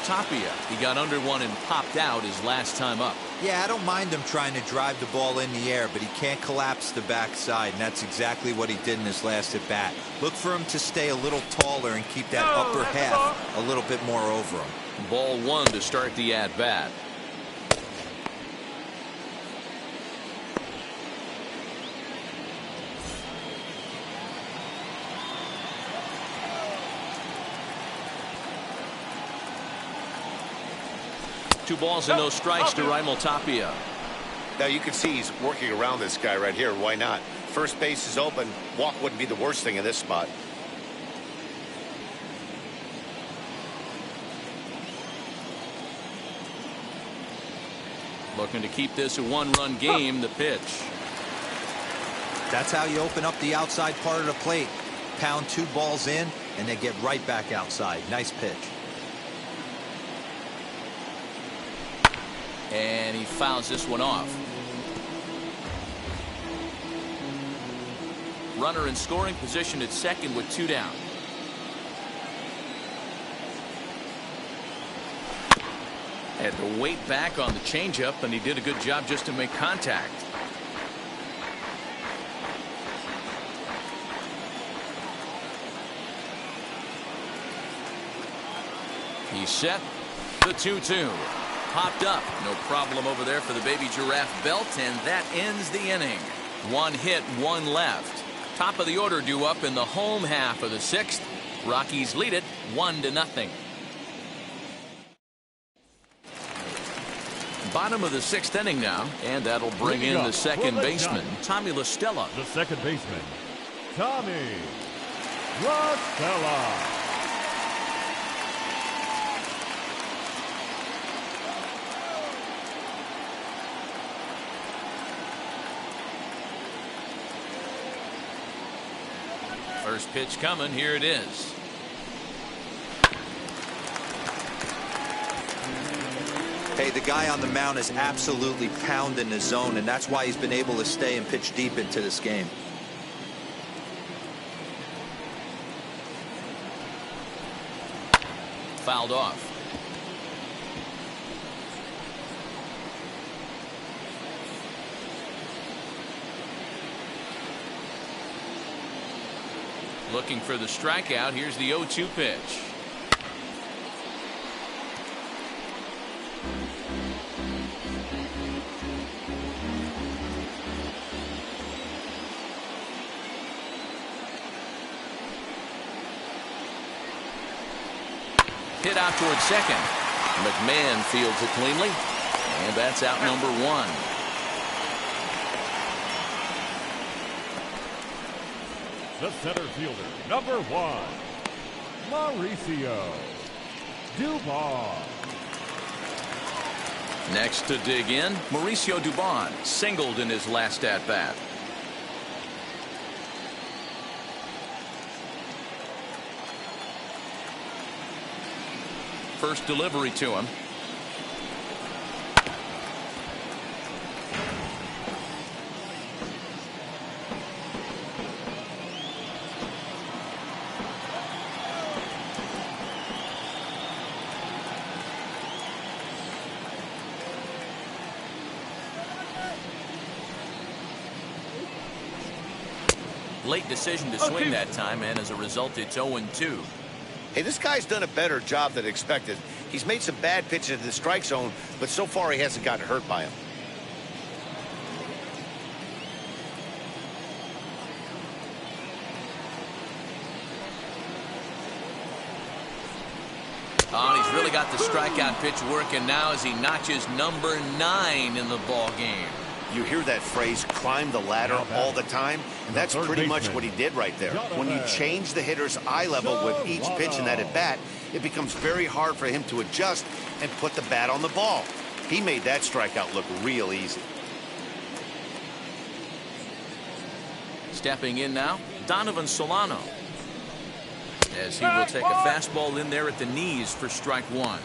Tapia. He got under one and popped out his last time up. Yeah, I don't mind him trying to drive the ball in the air, but he can't collapse the backside, and that's exactly what he did in his last at bat. Look for him to stay a little taller and keep that upper half a little bit more over him. Ball 1 to start the at bat. Two balls and no strikes to Tapia. Now you can see he's working around this guy right here. Why not? First base is open. Walk wouldn't be the worst thing in this spot. Looking to keep this a 1-run game. The pitch. That's how you open up the outside part of the plate. pound 2 balls in, and they get right back outside. Nice pitch. And he fouls this one off. Runner in scoring position at second with 2 down. Had to wait back on the changeup, and he did a good job just to make contact. He's set. The 2-2. Popped up. No problem over there for the baby giraffe belt, and that ends the inning. 1 hit, 1 left. Top of the order due up in the home half of the 6th. Rockies lead it 1-0. Bottom of the 6th inning now, and that'll bring in the second baseman, Tommy Lestella. The second baseman, Tommy Lestella. First pitch coming. Here it is. Hey, the guy on the mound is absolutely pounding the zone, and that's why he's been able to stay and pitch deep into this game. Fouled off. Looking for the strikeout. Here's the 0-2 pitch. Hit out towards second. Mcmahon fields it cleanly, and that's out number 1. The center fielder, number 1, Mauricio De Bonne. Next to dig in, Mauricio De Bonne singled in his last at-bat. First delivery to him. Late decision to swing that time, and as a result, it's 0-2. Hey, this guy's done a better job than expected. He's made some bad pitches in the strike zone, but so far he hasn't gotten hurt by him. Oh, and he's really got the strikeout pitch working now as he notches number 9 in the ball game. You hear that phrase, climb the ladder, all the time, and that's pretty much what he did right there. When you change the hitter's eye level with each pitch in that at-bat, it becomes very hard for him to adjust and put the bat on the ball. He made that strikeout look real easy. Stepping in now, Donovan Solano, as he will take a fastball in there at the knees for strike 1.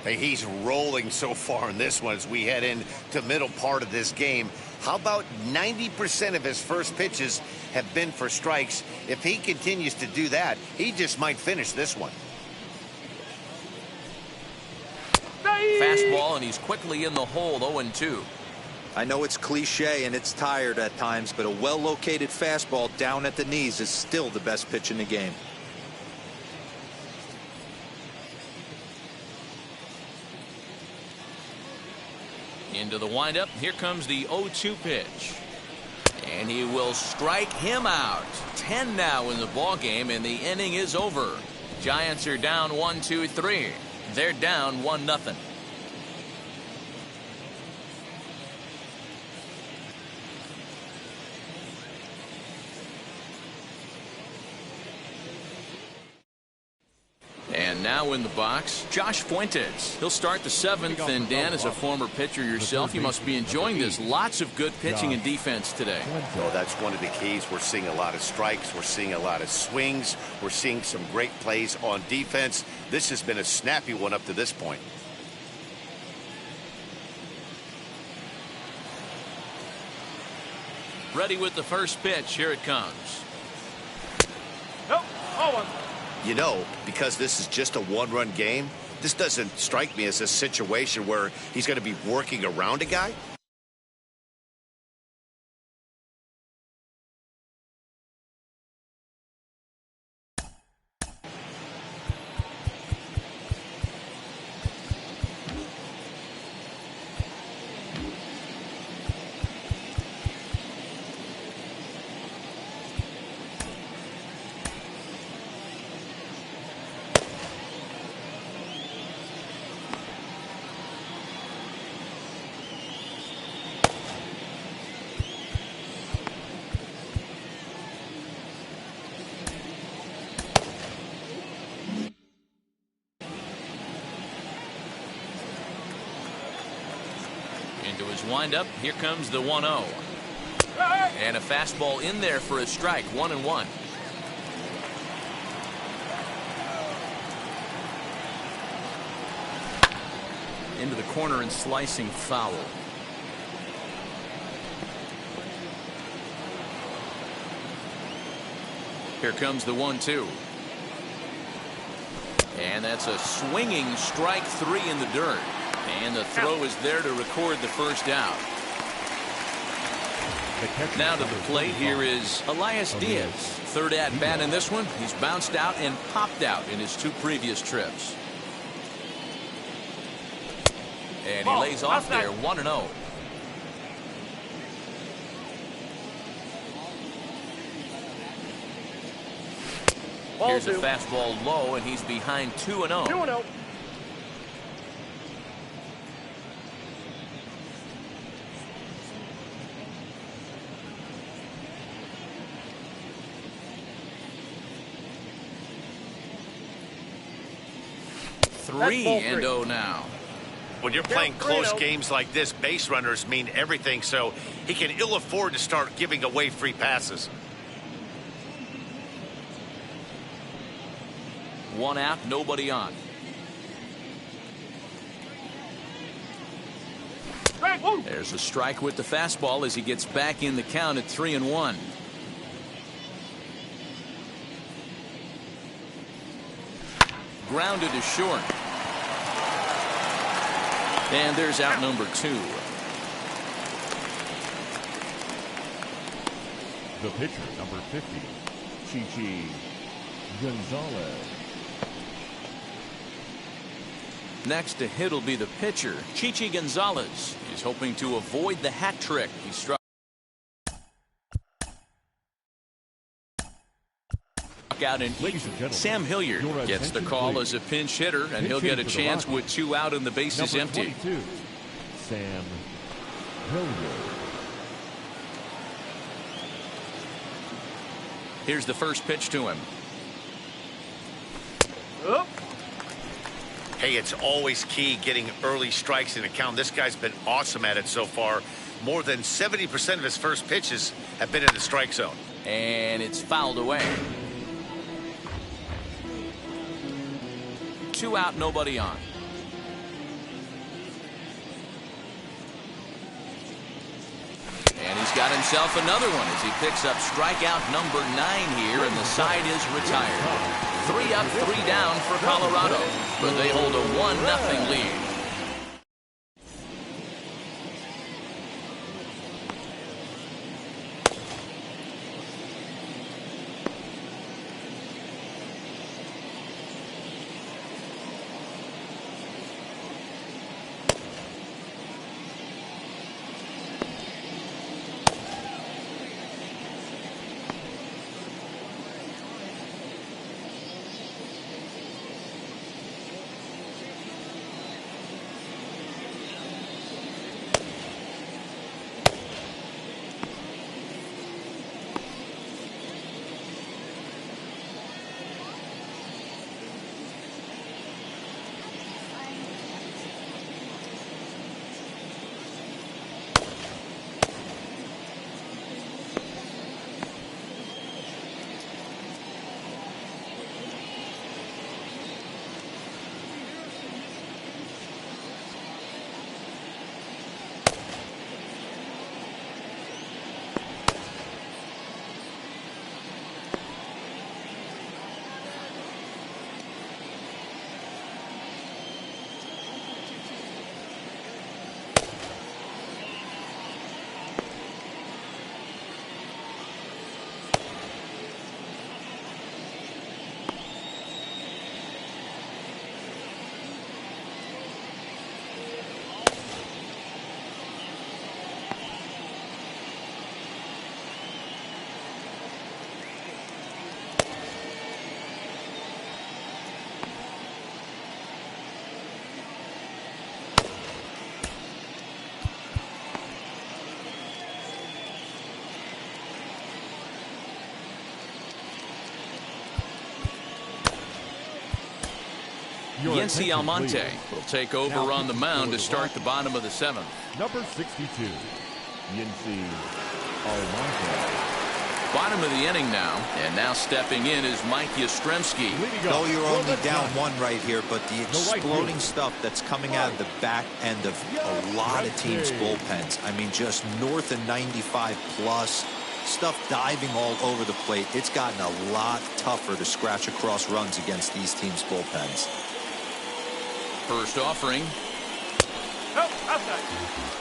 Hey, he's rolling so far in this one as we head into middle part of this game. How about 90% of his first pitches have been for strikes? If he continues to do that, he just might finish this one. Fastball, and he's quickly in the hole, 0-2. I know it's cliche and it's tired at times, but a well-located fastball down at the knees is still the best pitch in the game. Into the windup. Here comes the 0-2 pitch. And he will strike him out. 10 now in the ball game, and the inning is over. Giants are down 1-2-3. They're down 1-0. And now now in the box, Josh Fuentes. He'll start the 7th, and Dan, as a former pitcher yourself, you must be enjoying this. Lots of good pitching and defense today. Oh, that's one of the keys. We're seeing a lot of strikes. We're seeing a lot of swings. We're seeing some great plays on defense. This has been a snappy one up to this point. Ready with the first pitch. Here it comes. Nope. 0-1. You know, because this is just a one-run game, this doesn't strike me as a situation where he's going to be working around a guy. Into his windup. Here comes the 1-0. And a fastball in there for a strike. 1-1. Into the corner and slicing foul. Here comes the 1-2. And that's a swinging strike 3 in the dirt. And the throw is there to record the first out. Now to the plate, here is Elias Diaz. Third at bat in this one. He's bounced out and popped out in his 2 previous trips. And he lays off there, 1-0. Here's a fastball low, and he's behind 2-0. 2-0. Three and 0 now. When you're playing close games like this, base runners mean everything, so he can ill afford to start giving away free passes. 1 out, nobody on. There's a strike with the fastball as he gets back in the count at 3-1. Grounded to short. And there's out number 2. The pitcher, number 50, Chichi Gonzalez. Next to hit will be the pitcher, Chichi Gonzalez. He's hoping to avoid the hat trick. He struck out in. Sam Hilliard gets the call as a pinch hitter, and he'll get a chance with 2 out and the bases empty. Sam Hilliard. Here's the first pitch to him. Hey, it's always key getting early strikes in a count. This guy's been awesome at it so far. More than 70% of his first pitches have been in the strike zone. And it's fouled away. 2 out, nobody on. And he's got himself another one as he picks up strikeout number 9 here, and the side is retired. 3 up, 3 down for Colorado, but they hold a 1-0 lead. Your Yency attention, Almonte please. will take over Now on the kicking mound for to the start the Rockies. bottom of the 7th. Number 62, Yency Almonte. Bottom of the inning now, and now stepping in is Mike Yastrzemski. No, you're only down Blackmon. one right here, but the exploding stuff that's coming out of the back end of a lot of teams' bullpens. I mean, just north of 95 plus. Stuff diving all over the plate. It's gotten a lot tougher to scratch across runs against these teams' bullpens. First offering. Nope, outside.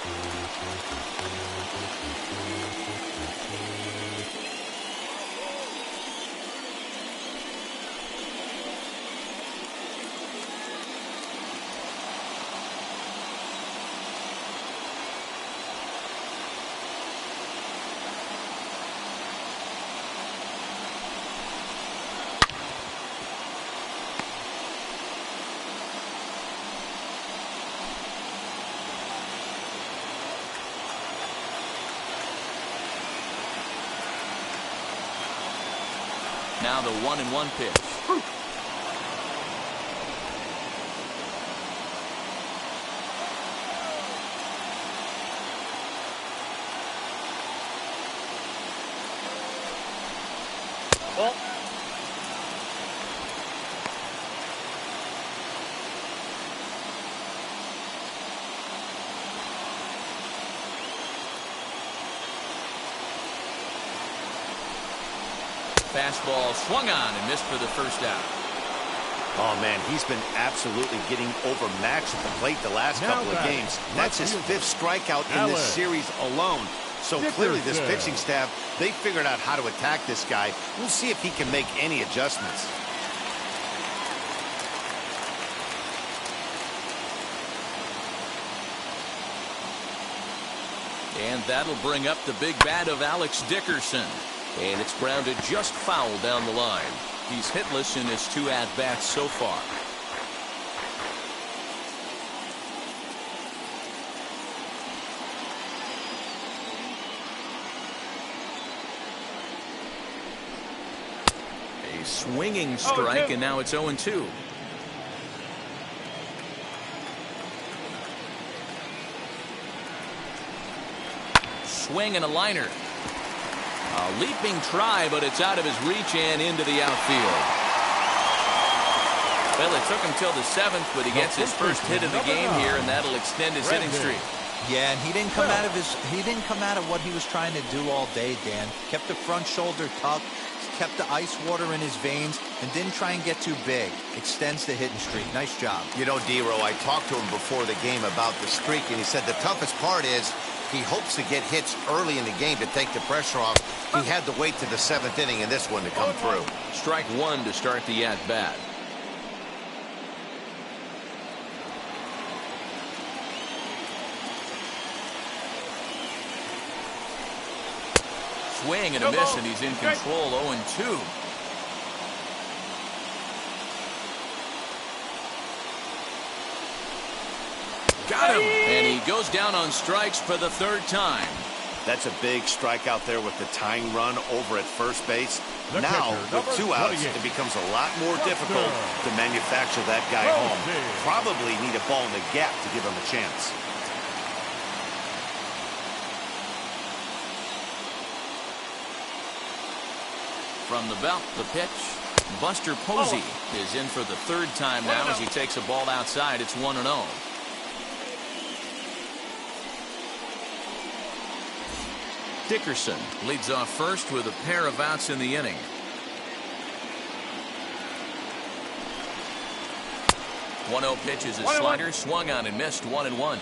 Now the 1-1 pitch. Ball. Fastball swung on and missed for the first out. Oh, man, he's been absolutely getting overmatched at the plate the last Now couple of batting, games. That's his left fielder, 5th strikeout in this Elias. series alone. So clearly this Dickerson. pitching staff, they figured out how to attack this guy. We'll see if he can make any adjustments. And that'll bring up the big bat of Alex Dickerson. And it's grounded just foul down the line. He's hitless in his 2 at-bats so far. A swinging strike, 0-2. and now it's 0-2. Swing and a liner. A leaping try, but it's out of his reach and into the outfield. Well, it took him till the 7th, but he gets his first hit of the game here, and that'll extend his hitting streak. Yeah, and he didn't come out of what he was trying to do all day, Dan. Kept the front shoulder tucked, kept the ice water in his veins, and didn't try and get too big. Extends the hitting streak. Nice job. You know, D-Row, I talked to him before the game about the streak, and he said the toughest part is he hopes to get hits early in the game to take the pressure off. He had to wait to the 7th inning in this one to come through. Strike 1 to start the at-bat. Swing and a miss, and he's in control. 0-2. Got him, and he goes down on strikes for the 3rd time. That's a big strike out there with the tying run over at first base. The Now, catcher, with number 2 outs, 28. it becomes a lot more difficult to manufacture that guy home. Probably need a ball in the gap to give him a chance. From the belt, the pitch. Buster Posey is in for the 3rd time now as he takes a ball outside. It's 1-0. Dickerson leads off first with a pair of outs in the inning. One 0 pitch is a slider, swung on and missed. 1-1.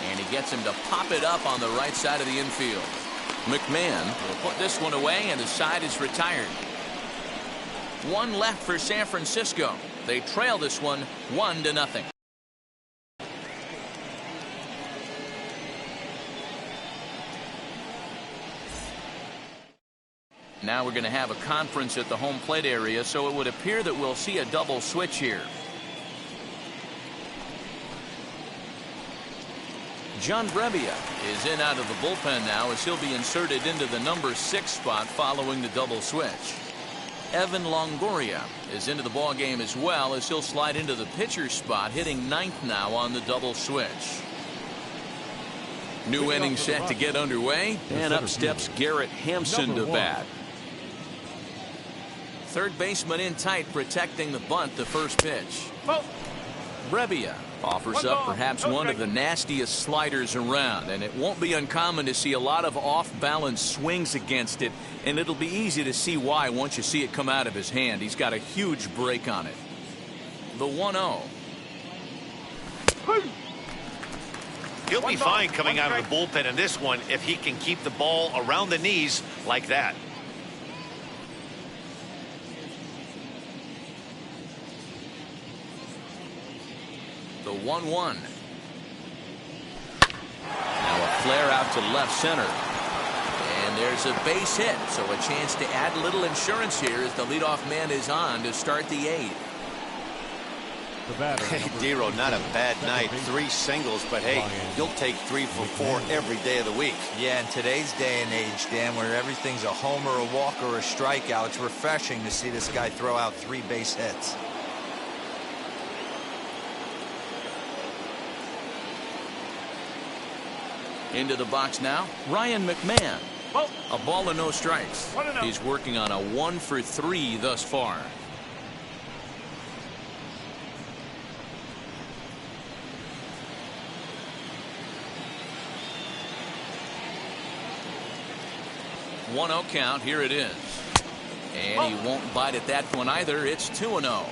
And he gets him to pop it up on the right side of the infield. Mcmahon will put this one away, and the side is retired. One left for San Francisco. They trail this one 1-0. Now we're going to have a conference at the home plate area, so it would appear that we'll see a double switch here. John Brebbia is in out of the bullpen now as he'll be inserted into the number 6 spot following the double switch. Evan Longoria is into the ball game as well as he'll slide into the pitcher spot, hitting 9th now on the double switch. New inning set to get underway, and up steps Garrett Hampson to bat. Third baseman in tight, protecting the bunt. The first pitch. Brebbia offers up perhaps one of the nastiest sliders around, and it won't be uncommon to see a lot of off-balance swings against it, and it'll be easy to see why once you see it come out of his hand. He's got a huge break on it. The 1-0. He'll be fine coming out of the bullpen in this one if he can keep the ball around the knees like that. The 1-1. Now a flare out to left center. And there's a base hit, so a chance to add a little insurance here as the leadoff man is on to start the 8th. Hey, Dero, not a bad night. 3 singles, but hey, you'll take 3 for 4 every day of the week. Yeah, in today's day and age, Dan, where everything's a homer, a walk, or a strikeout, it's refreshing to see this guy throw out 3 base hits. Into the box now, Ryan McMahon. A ball and no strikes. He's working on a 1 for 3 thus far. One 1-0 count. Here it is. And he won't bite at that one either. It's 2-0.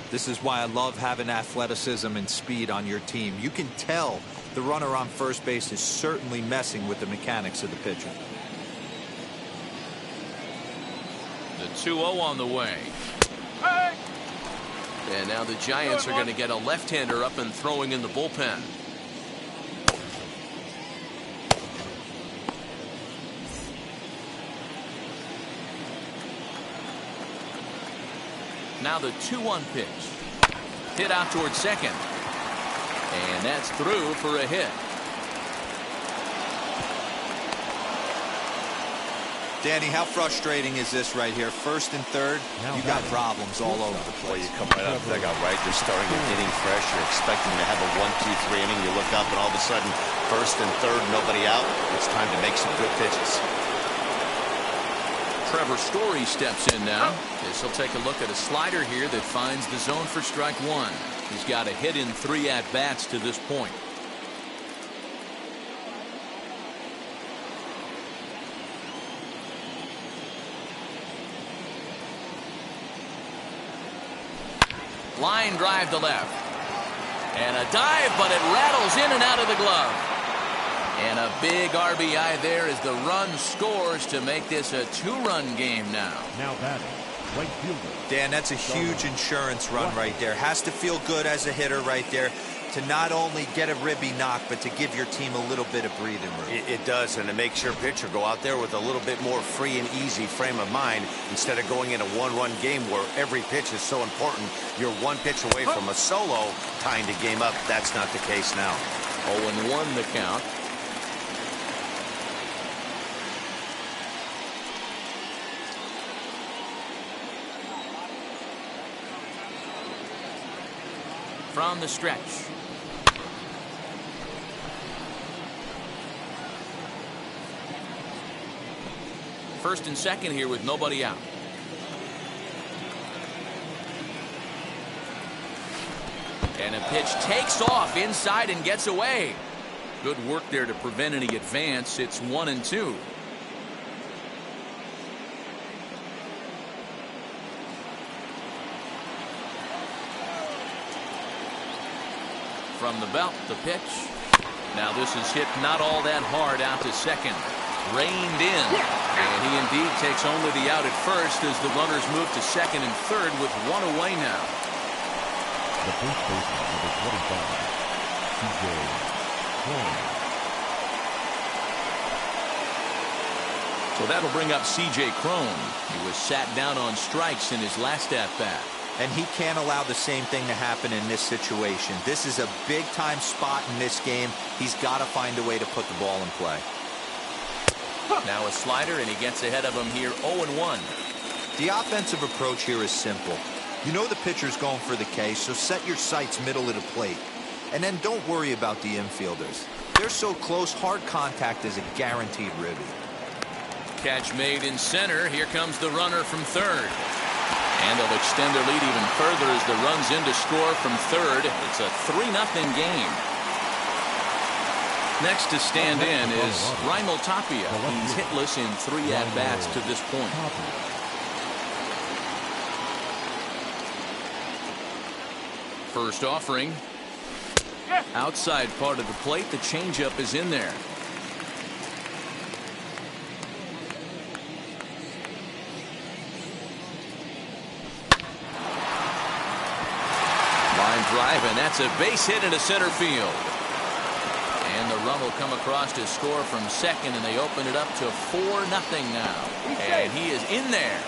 This is why I love having athleticism and speed on your team. You can tell the runner on first base is certainly messing with the mechanics of the pitcher. The 2-0 on the way. And now the Giants are going to get a left-hander up and throwing in the bullpen. Now the 2-1 pitch. Hit out towards second. And that's through for a hit. Danny, how frustrating is this right here? First and third, you got problems all over the place. Well, you come right out of the dugout, right? They're starting an inning fresh. You're expecting to have a 1-2-3 inning. You look up and all of a sudden, first and third, nobody out. It's time to make some good pitches. Trevor Story steps in now. This will take a look at a slider here that finds the zone for strike 1. He's got a hit in 3 at-bats to this point. Line drive to left. And a dive, but it rattles in and out of the glove. And a big RBI there as the run scores to make this a 2-run game now. Now batting, right fielder. Dan, that's a huge insurance run right there. Has to feel good as a hitter right there to not only get a ribby knock, but to give your team a little bit of breathing room. It does, and it makes your pitcher go out there with a little bit more free and easy frame of mind instead of going in a 1-run game where every pitch is so important. You're 1 pitch away from a solo tying the game up. That's not the case now. 0-1 the count. From the stretch. First and second here with nobody out. And a pitch takes off inside and gets away. Good work there to prevent any advance. It's 1-2. From the belt, the pitch. Now this is hit not all that hard out to second. Reined in. And he indeed takes only the out at first as the runners move to second and third with 1 away now. The first baseman, number 25, C.J. Crone. So that'll bring up C.J. Crone. He was sat down on strikes in his last at-bat. And he can't allow the same thing to happen in this situation. This is a big-time spot in this game. He's got to find a way to put the ball in play. Now a slider, and he gets ahead of him here 0-1. The offensive approach here is simple. You know the pitcher's going for the K, so set your sights middle of the plate. And then don't worry about the infielders. They're so close, hard contact is a guaranteed ribby. Catch made in center. Here comes the runner from third. And they'll extend their lead even further as the run's in to score from third. It's a 3-0 game. Next to stand in is Raimel Tapia. He's hitless in 3 at-bats to this point. First offering. Outside part of the plate. The changeup is in there. Line drive, and that's a base hit into center field. And the run will come across to score from second, and they open it up to 4-0 now. And he is in there.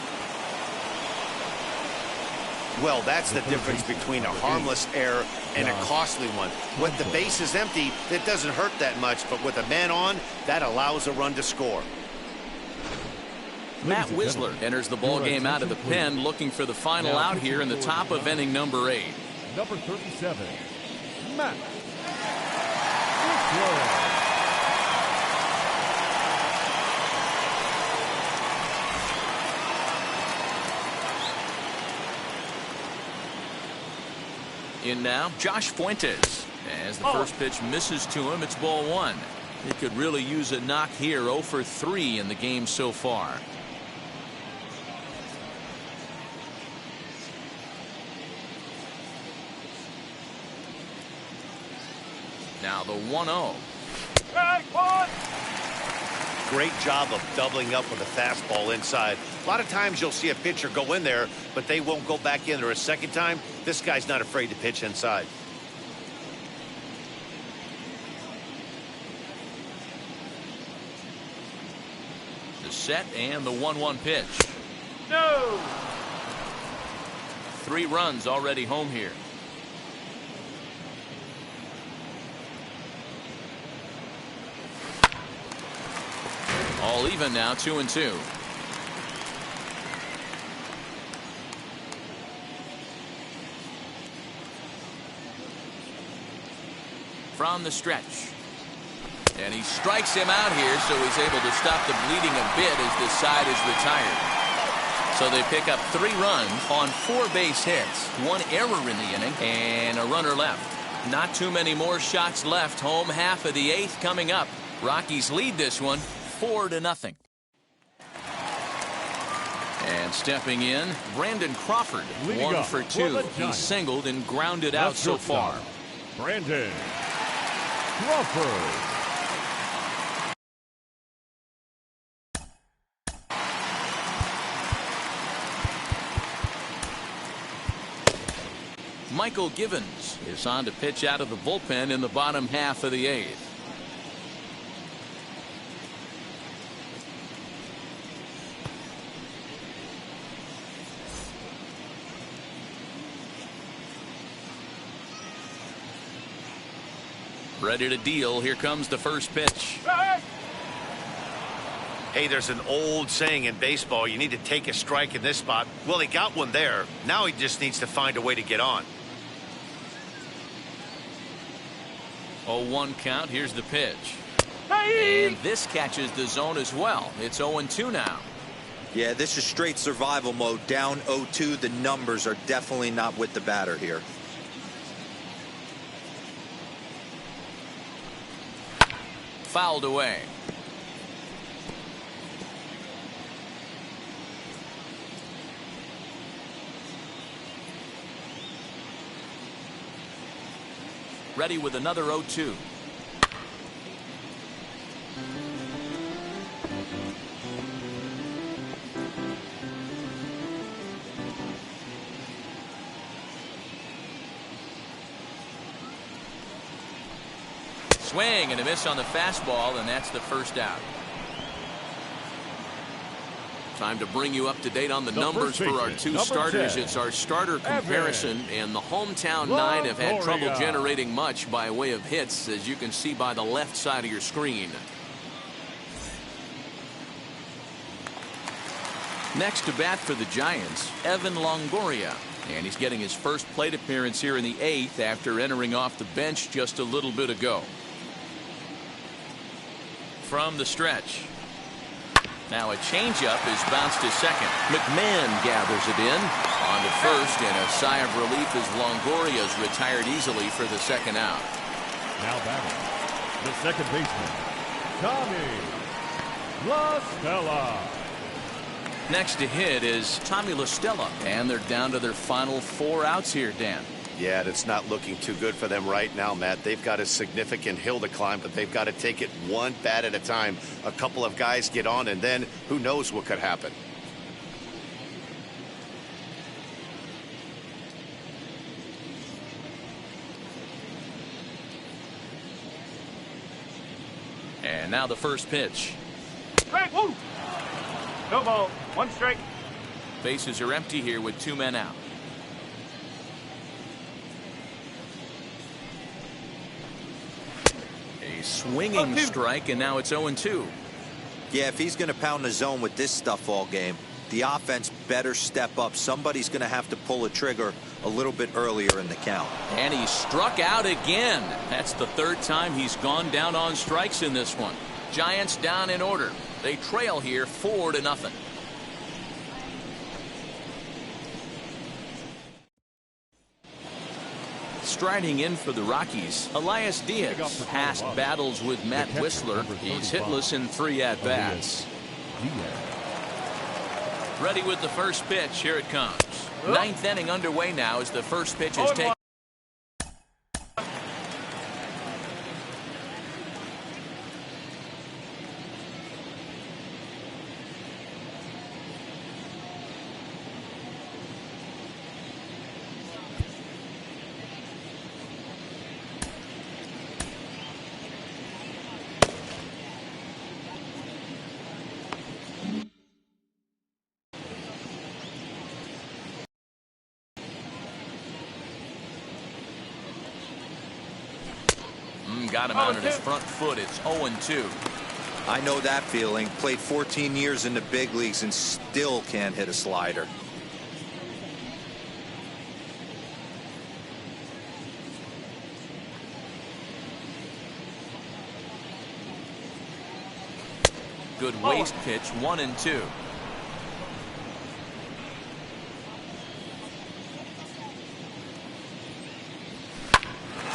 Well, that's the difference between a harmless error and a costly one. When the base is empty, it doesn't hurt that much, but with a man on, that allows a run to score. Matt Wisler enters the ball game out of the pen, looking for the final out here in the top of inning number 8. Number 37, Matt Wisler. In now, Josh Fuentes. As the first pitch misses to him, it's ball 1. He could really use a knock here. 0 for 3 in the game so far. Now the 1-0. Great job of doubling up with a fastball inside. A lot of times you'll see a pitcher go in there, but they won't go back in there a second time. This guy's not afraid to pitch inside. The set and the 1-1 pitch. No. 3 runs already home here. All even now, 2-2. From the stretch. And he strikes him out here, so he's able to stop the bleeding a bit as this side is retired. So they pick up 3 runs on 4 base hits, 1 error in the inning, and a runner left. Not too many more shots left. Home half of the 8th coming up. Rockies lead this one 4-0. And stepping in, Brandon Crawford, 1 for 2. He's singled and grounded out so far. Brandon Crawford. Michael Givens is on to pitch out of the bullpen in the bottom half of the 8th. Ready to deal. Here comes the first pitch. Hey, there's an old saying in baseball, you need to take a strike in this spot. Well, he got one there. Now he just needs to find a way to get on. 0-1 count. Here's the pitch. And this catches the zone as well. It's 0-2 now. Yeah, this is straight survival mode. Down 0-2. The numbers are definitely not with the batter here. Fouled away. Ready with another 0-2. Swing and a miss on the fastball, and that's the first out. Time to bring you up to date on the numbers for our two starters. It's our starter comparison, and the hometown nine have had trouble generating much by way of hits, as you can see by the left side of your screen. Next to bat for the Giants, Evan Longoria. And he's getting his first plate appearance here in the 8th after entering off the bench just a little bit ago. From the stretch. Now a changeup is bounced to second. Mcmahon gathers it in. On to first, and a sigh of relief as Longoria's retired easily for the second out. Now batting, the second baseman, Tommy Lestella. Next to hit is Tommy Lestella, and they're down to their final 4 outs here, Dan. Yeah, it's not looking too good for them right now, Matt. They've got a significant hill to climb, but they've got to take it one bat at a time. A couple of guys get on, and then who knows what could happen. And now the first pitch. Strike, woo! No ball, 1 strike. Bases are empty here with 2 men out. A swinging strike, and now it's 0-2. Yeah, if he's going to pound the zone with this stuff all game, the offense better step up. Somebody's going to have to pull a trigger a little bit earlier in the count. And he struck out again. That's the 3rd time he's gone down on strikes in this one. Giants down in order. They trail here 4-0. Striding in for the Rockies, Elias Diaz. Past battles with Matt Whistler. He's hitless in 3 at-bats. Ready with the first pitch. Here it comes. 9th inning underway now as the first pitch is taken. Got him out at his front foot. It's 0-2. I know that feeling. Played 14 years in the big leagues and still can't hit a slider. Good waist pitch, 1-2.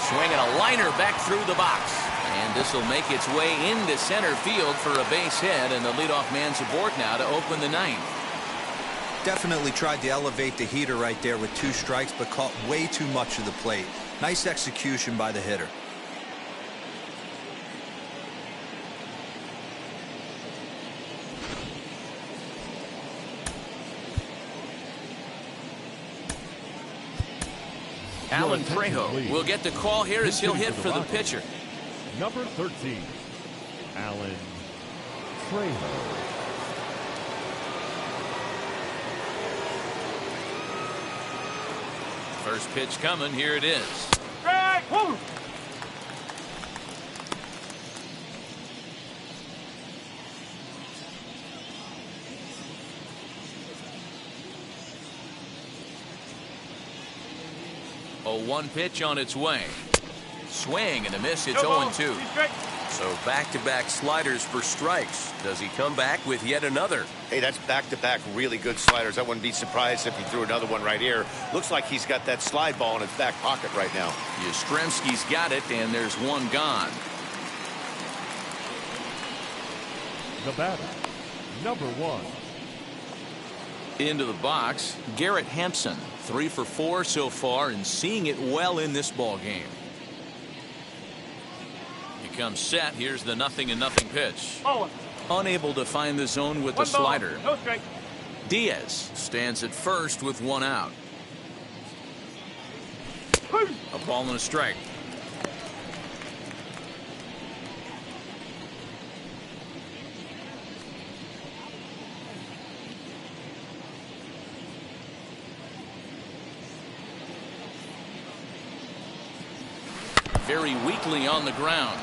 Swinging a liner back through the box. And this will make its way into center field for a base hit, and the leadoff man's aboard now to open the 9th. Definitely tried to elevate the heater right there with 2 strikes, but caught way too much of the plate. Nice execution by the hitter. Alan Trejo will get the call here as he'll hit for the pitcher. Number 13, Alan Trejo. First pitch coming. Here it is. Strike, woo! A 1 pitch on its way. Swing and a miss. It's No 0-2. So back-to-back sliders for strikes. Does he come back with yet another? Hey, that's back-to-back really good sliders. I wouldn't be surprised if he threw another one right here. Looks like he's got that slide ball in his back pocket right now. Yastrzemski's got it, and there's 1 gone. The batter, number 1. Into the box, Garrett Hampson. 3 for 4 so far, and seeing it well in this ball game. He comes set. Here's the 0-0 pitch. Unable to find the zone with the slider. No strike. Diaz stands at first with 1 out. A ball and a strike. very weakly on the ground.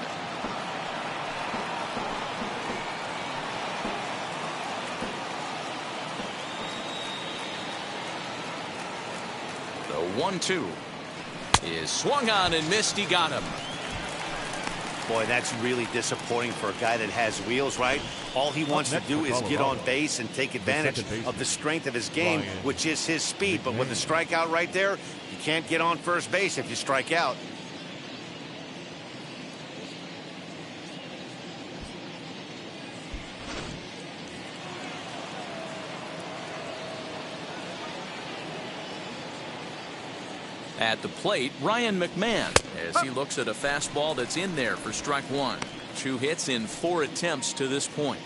The 1-2 is swung on and missed. He got him. Boy, that's really disappointing for a guy that has wheels, right? All he wants to do is get on base and take advantage of the strength of his game, which is his speed. But with the strikeout right there, you can't get on first base if you strike out. At the plate, Ryan Mcmahon, as he looks at a fastball that's in there for strike one. 2 hits in 4 attempts to this point.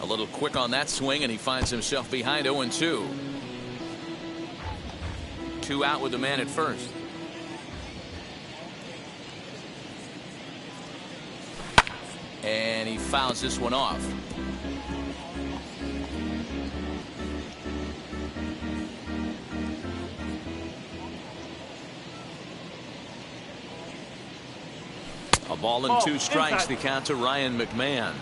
A little quick on that swing, and he finds himself behind 0-2. 2 out with the man at first. And he fouls this one off. A ball and 2 strikes. The count to Ryan Mcmahon.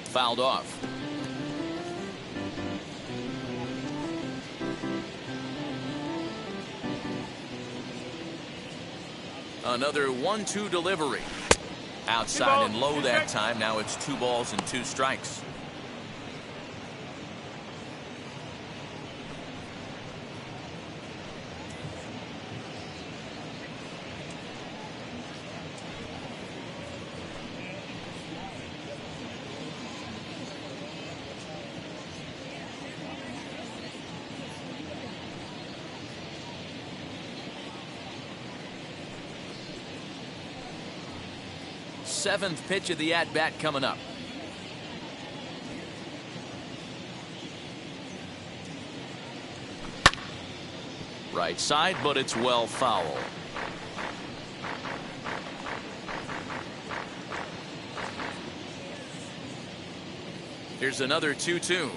Fouled off. Another 1-2 delivery. Outside and low that time. Now it's 2 balls and 2 strikes. Seventh pitch of the at-bat coming up. Right side, but it's well foul. Here's another 2-2.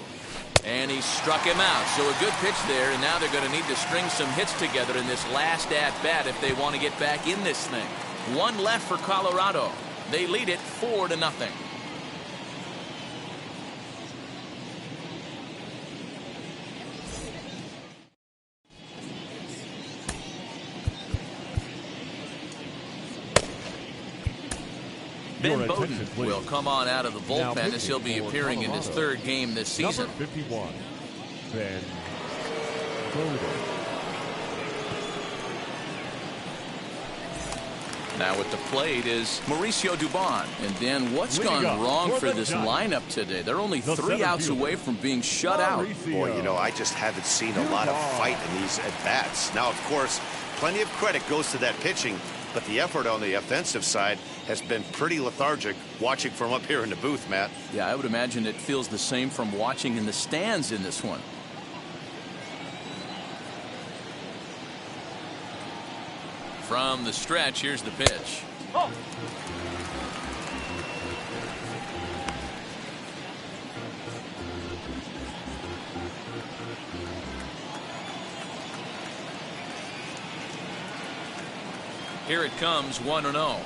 And he struck him out. So a good pitch there, and now they're going to need to string some hits together in this last at-bat if they want to get back in this thing. 1 left for Colorado. They lead it 4-0. Ben Bowden will come on out of the bullpen as he'll be appearing in his 3rd game this season. Number 51, Ben Bowden. Now at the plate is Mauricio De Bonne. And then what's gone wrong for this lineup today? They're only 3 outs away from being shut out. Boy, you know, I just haven't seen a lot of fight in these at-bats. Now, of course, plenty of credit goes to that pitching, but the effort on the offensive side has been pretty lethargic watching from up here in the booth, Matt. Yeah, I would imagine it feels the same from watching in the stands in this one. From the stretch, here's the pitch. Oh. Here it comes, 1-0.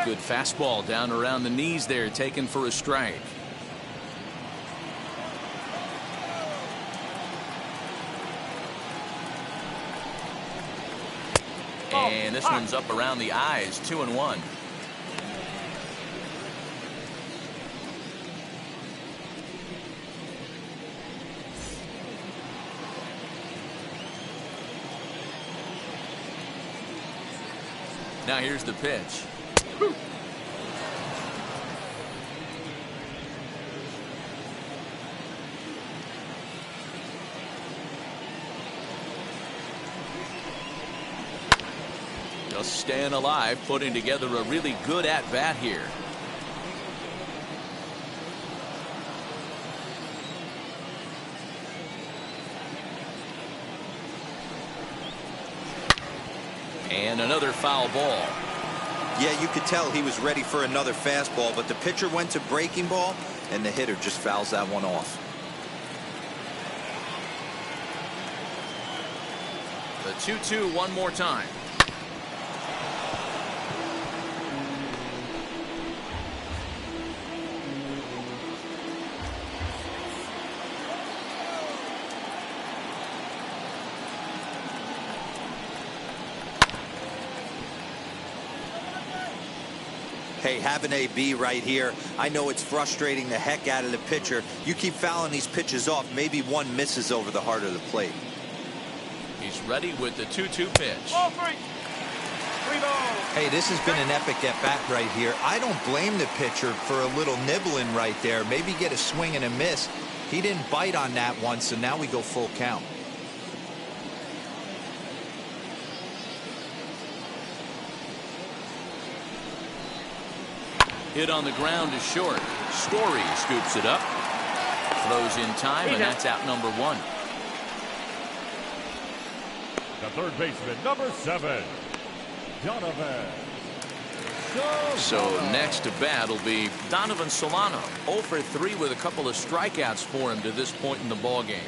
Good fastball down around the knees there, taken for a strike. And this one's up around the eyes, 2-1. Now here's the pitch. Just staying alive, putting together a really good at-bat here. And another foul ball. Yeah, you could tell he was ready for another fastball, but the pitcher went to breaking ball, and the hitter just fouls that one off. The 2-2 one more time. Hey, have an AB right here. I know it's frustrating the heck out of the pitcher. You keep fouling these pitches off, maybe one misses over the heart of the plate. He's ready with the 2-2 pitch. Ball three. 3 balls. Hey, this has been an epic at-bat right here. I don't blame the pitcher for a little nibbling right there. Maybe get a swing and a miss. He didn't bite on that one, so now we go full count. Hit on the ground to short. Story scoops it up. Throws in time, and that's out number 1. The third baseman, number 7, Donovan So next to bat will be Donovan Solano. 0 for 3 with a couple of strikeouts for him to this point in the ballgame.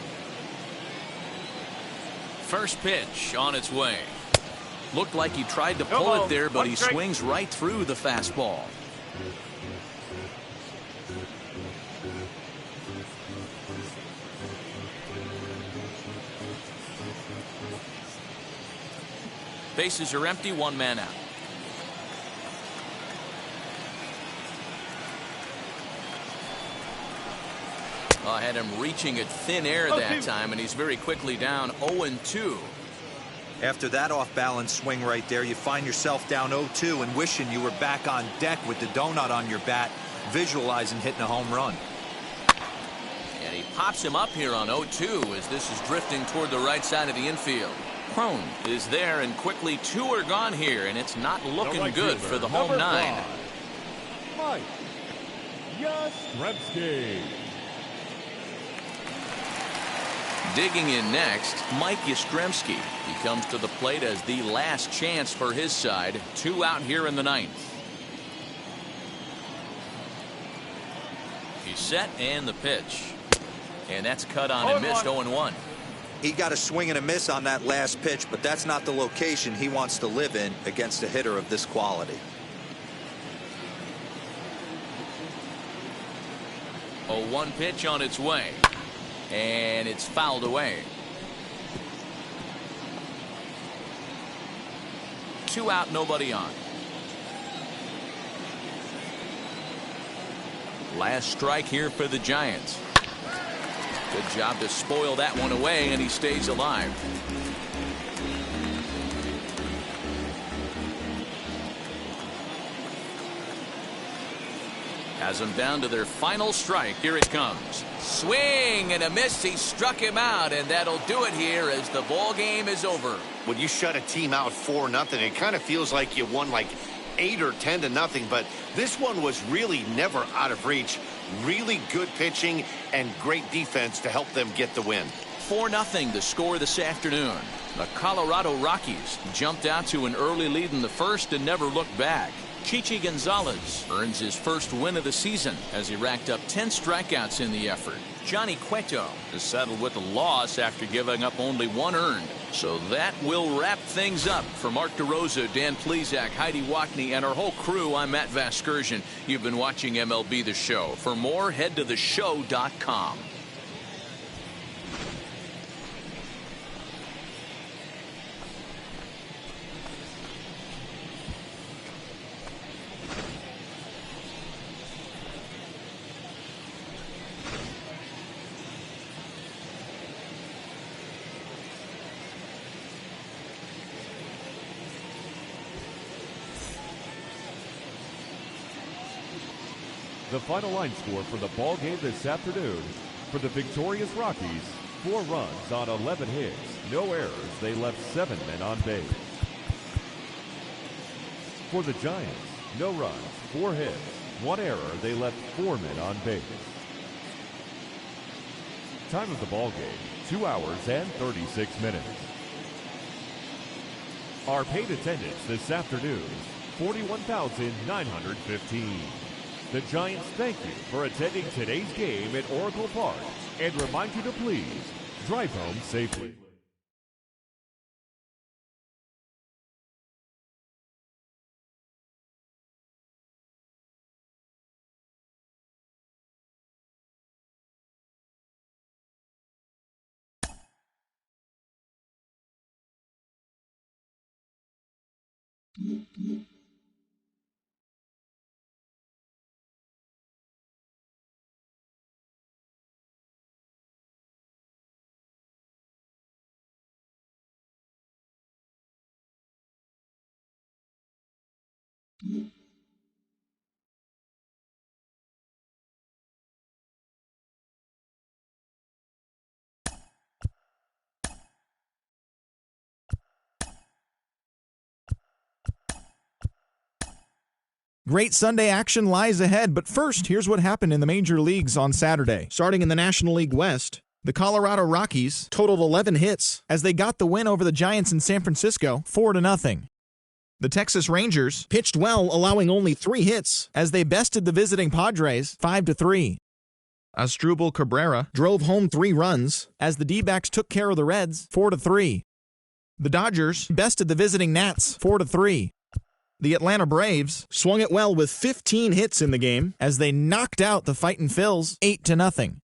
First pitch on its way. Looked like he tried to pull it there, but he swings right through the fastball. Bases are empty, 1 man out. I had him reaching at thin air that time, and he's very quickly down 0-2. After that off-balance swing right there, you find yourself down 0-2 and wishing you were back on deck with the donut on your bat, visualizing hitting a home run. And he pops him up here on 0-2 as this is drifting toward the right side of the infield. Crone is there, and quickly 2 are gone here, and it's not looking good for the home 9. Mike Yastrzemski. Digging in next, Mike Yastrzemski. He comes to the plate as the last chance for his side. 2 out here in the 9th. He's set, and the pitch. And that's cut on and missed. 0-1. He got a swing and a miss on that last pitch, but that's not the location he wants to live in against a hitter of this quality. 0-1 pitch on its way. And it's fouled away. 2 out, nobody on. Last strike here for the Giants. Good job to spoil that one away, and he stays alive. Has them down to their final strike. Here it comes. Swing and a miss. He struck him out, and that'll do it here as the ball game is over. When you shut a team out 4-0, it kind of feels like you won like 8 or 10-0, but this one was really never out of reach. Really good pitching and great defense to help them get the win. 4-0 the score this afternoon. The Colorado Rockies jumped out to an early lead in the first and never looked back. Chichi Gonzalez earns his first win of the season as he racked up 10 strikeouts in the effort. Johnny Cueto is settled with a loss after giving up only 1 earned. So that will wrap things up. For Mark DeRosa, Dan Plesac, Heidi Wackney, and our whole crew, I'm Matt Vasgersian. You've been watching MLB The Show. For more, head to theshow.com. The final line score for the ball game this afternoon. For the victorious Rockies, 4 runs on 11 hits, no errors. They left 7 men on base. For the Giants, no runs, 4 hits, 1 error. They left 4 men on base. Time of the ball game, 2 hours and 36 minutes. Our paid attendance this afternoon, 41,915. The Giants thank you for attending today's game at Oracle Park and remind you to please drive home safely. Great Sunday action lies ahead, but first, here's what happened in the major leagues on Saturday. Starting in the National League West, the Colorado Rockies totaled 11 hits as they got the win over the Giants in San Francisco 4-0. The Texas Rangers pitched well, allowing only 3 hits as they bested the visiting Padres 5-3. Asdrubal Cabrera drove home 3 runs as the D-backs took care of the Reds 4-3. The Dodgers bested the visiting Nats 4-3. The Atlanta Braves swung it well with 15 hits in the game as they knocked out the Fightin' Phils 8-0.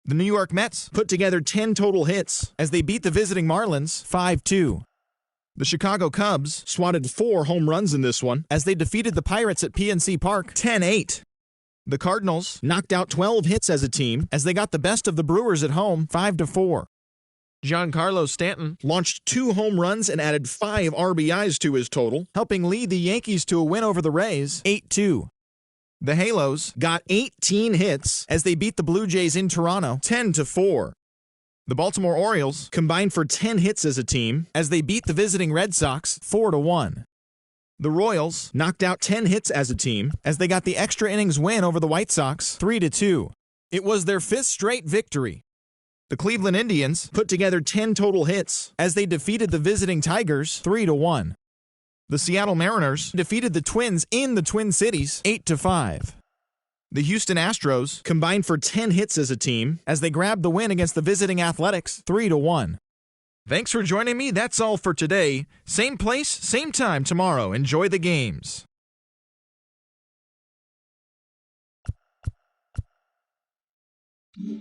The New York Mets put together 10 total hits as they beat the visiting Marlins 5-2. The Chicago Cubs swatted 4 home runs in this one as they defeated the Pirates at PNC Park 10-8. The Cardinals knocked out 12 hits as a team as they got the best of the Brewers at home 5-4. Giancarlo Stanton launched 2 home runs and added 5 RBIs to his total, helping lead the Yankees to a win over the Rays 8-2. The Halos got 18 hits as they beat the Blue Jays in Toronto 10-4. The Baltimore Orioles combined for 10 hits as a team as they beat the visiting Red Sox 4-1. The Royals knocked out 10 hits as a team as they got the extra innings win over the White Sox 3-2. It was their 5th straight victory. The Cleveland Indians put together 10 total hits as they defeated the visiting Tigers 3-1. The Seattle Mariners defeated the Twins in the Twin Cities 8-5. The Houston Astros combined for 10 hits as a team as they grabbed the win against the visiting Athletics 3-1. Thanks for joining me. That's all for today. Same place, same time tomorrow. Enjoy the games. Mm-hmm.